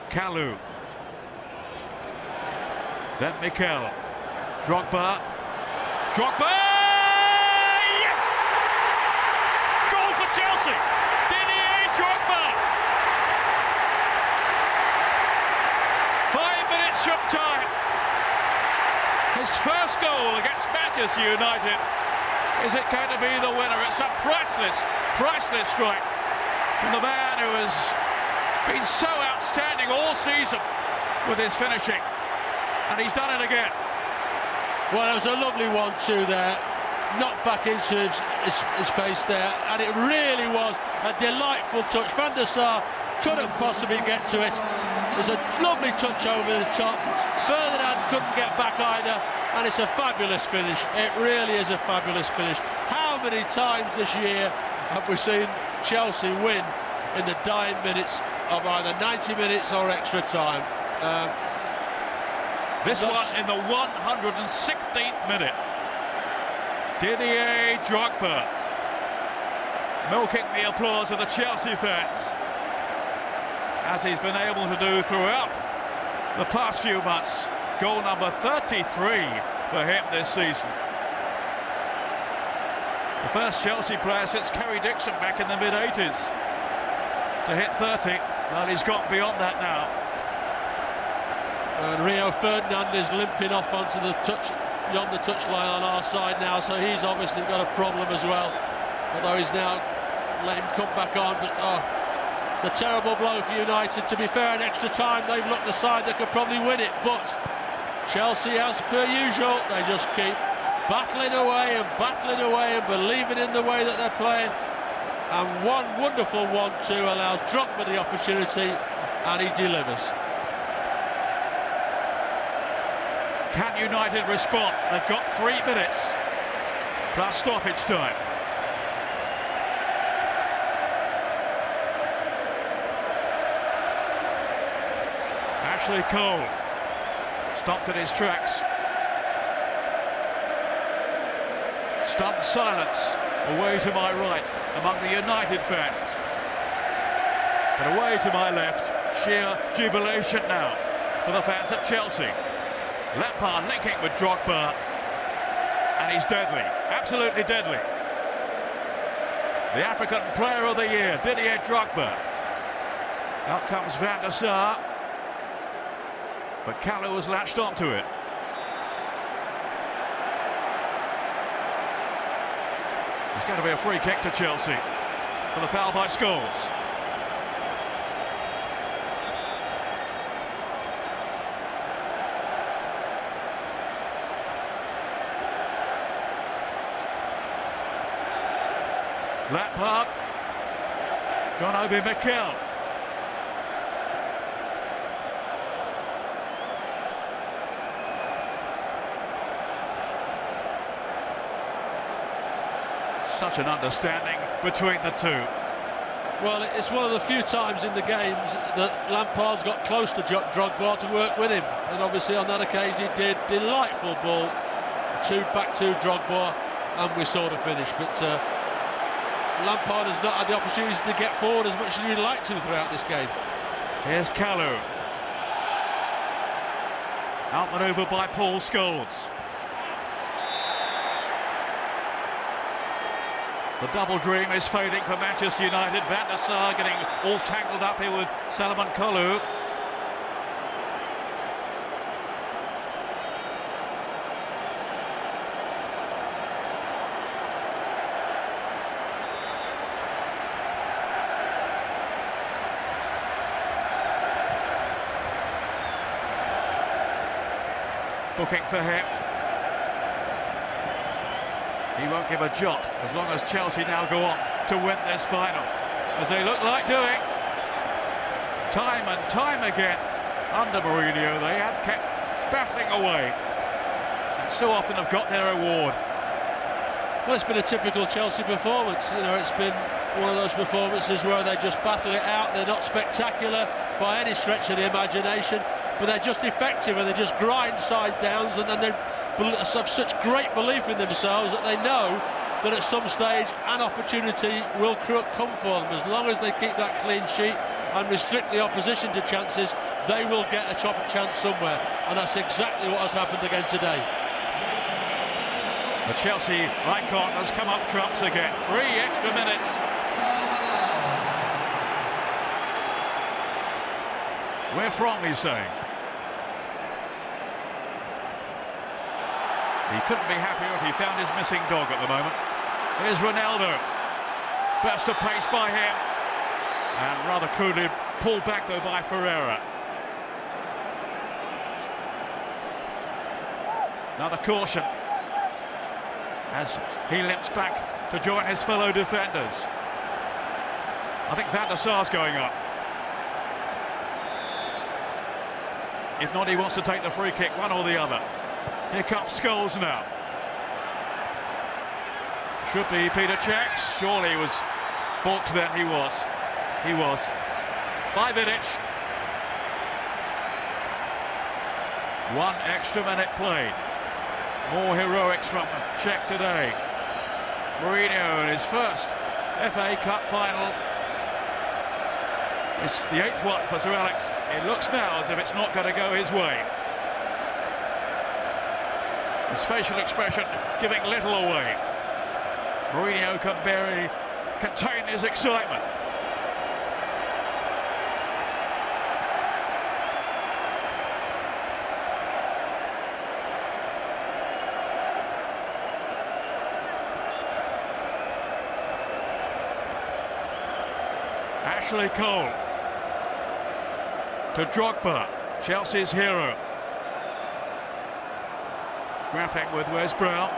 Kalou. Then Mikel. Drogba. Drogba! Yes! Goal for Chelsea! Didier Drogba! 5 minutes from time. His first goal against Manchester United. Is it going to be the winner? It's a priceless strike from the man who has been so outstanding all season with his finishing. And he's done it again. Well, it was a lovely 1-2 there. Knocked back into his face there. And it really was a delightful touch. Van der Sar couldn't possibly get to it. It was a lovely touch over the top. Ferdinand couldn't get back either. And it's a fabulous finish. It really is a fabulous finish. How many times this year have we seen Chelsea win in the dying minutes of either 90 minutes or extra time? This one in the 116th minute. Didier Drogba milking the applause of the Chelsea fans, as he's been able to do throughout the past few months. Goal number 33 for him this season. The first Chelsea player since Kerry Dixon back in the mid-80s to hit 30. Well, he's got beyond that now. And Rio Ferdinand is limping off onto the beyond the touchline on our side now, so he's obviously got a problem as well. Although he's now let him come back on, but it's a terrible blow for United. To be fair, in extra time, they've looked the side that could probably win it, but Chelsea, as per usual, they just keep battling away and believing in the way that they're playing. And one wonderful 1-2 allows Drogba the opportunity, and he delivers. Can United respond? They've got 3 minutes plus stoppage time. Ashley Cole stopped in his tracks. Stunned silence away to my right among the United fans. But away to my left, sheer jubilation now for the fans at Chelsea. Lampard linking with Drogba, and he's deadly, absolutely deadly. The African Player of the Year, Didier Drogba. Out comes Van der Sar, but Kalou has latched onto it. It's going to be a free kick to Chelsea for the foul by Scholes. Lampard, John Obi Mikel. Such an understanding between the two. Well, it's one of the few times in the games that Lampard's got close to Drogba to work with him, and obviously on that occasion he did. Delightful ball, back to Drogba, and we saw the finish. But Lampard has not had the opportunities to get forward as much as he'd like to throughout this game. Here's Kalou. Outmanoeuvred by Paul Scholes. The double dream is fading for Manchester United. Van der Sar getting all tangled up here with Salomon Kalou. Booking for him. He won't give a jot as long as Chelsea now go on to win this final, as they look like doing. Time and time again under Mourinho, they have kept battling away and so often have got their reward. Well, it's been a typical Chelsea performance. You know, it's been one of those performances where they just battle it out. They're not spectacular by any stretch of the imagination, but they're just effective, and they just grind side downs, and then they have such great belief in themselves that they know that at some stage an opportunity will come for them. As long as they keep that clean sheet and restrict the opposition to chances, they will get a chance somewhere, and that's exactly what has happened again today. The Chelsea icon has come up trumps again. 3 extra minutes. Where from, he's saying. He couldn't be happier if he found his missing dog at the moment. Here's Ronaldo. Burst of pace by him. And rather crudely pulled back though by Ferreira. Another caution as he limps back to join his fellow defenders. I think Van der Sar's going up. If not, he wants to take the free kick, one or the other. Here comes Scholes now. Should be Peter Cech. Surely he was balked then. He was. 5 minutes. 1 extra minute played. More heroics from Cech today. Mourinho in his first FA Cup final. It's the 8th one for Sir Alex. It looks now as if it's not going to go his way. His facial expression giving little away. Mourinho can barely contain his excitement. Ashley Cole to Drogba, Chelsea's hero. Grappling with Wes Brown.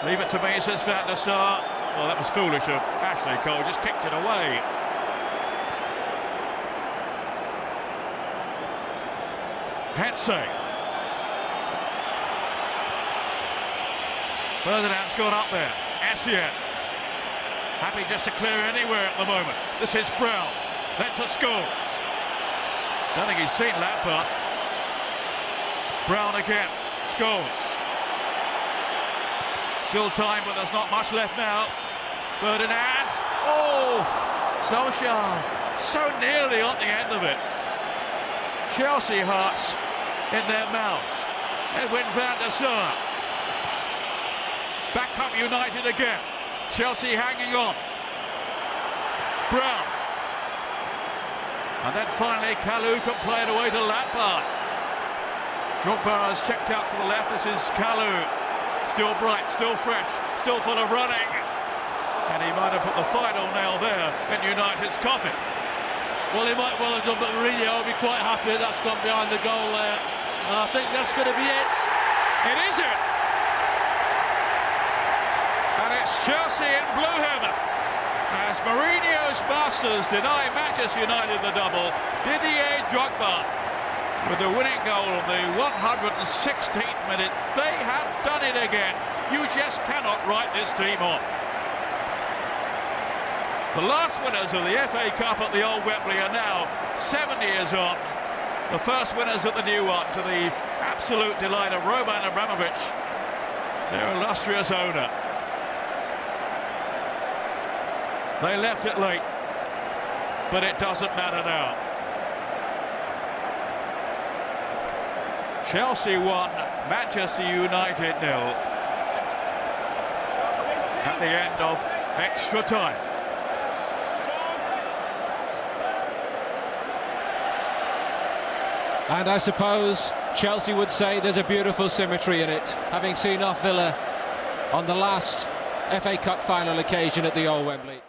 Leave it to me, says Van der Sar. Well, that was foolish of Ashley Cole, just kicked it away. Hetze. Ferdinand's gone up there. Essien. Happy just to clear anywhere at the moment. This is Brown. Then to Scholes. Don't think he's seen Lampard. Brown again. Scholes. Still time, but there's not much left now. Ferdinand. Oh, Solskjaer. So nearly on the end of it. Chelsea hearts in their mouths. Edwin van der Sar. Back up United again. Chelsea hanging on. Brown. And then finally Kalou can play it away to Lampard. Drogba has checked out to the left. This is Kalou. Still bright, still fresh, still full of running. And he might have put the final nail there in United's coffin. Well, he might well have done, but Mourinho will be quite happy that's gone behind the goal there. And I think that's going to be it. It is it. And it's Chelsea in blue heaven. As Mourinho's masters deny Manchester United the double, Didier Drogba with the winning goal on the 116th minute. They have done it again. You just cannot write this team off. The last winners of the FA Cup at the old Wembley are now 7 years on. The first winners at the new one, to the absolute delight of Roman Abramovich, their illustrious owner. They left it late, but it doesn't matter now. Chelsea 1, Manchester United 0 at the end of extra time. And I suppose Chelsea would say there's a beautiful symmetry in it, having seen off Villa on the last FA Cup final occasion at the old Wembley.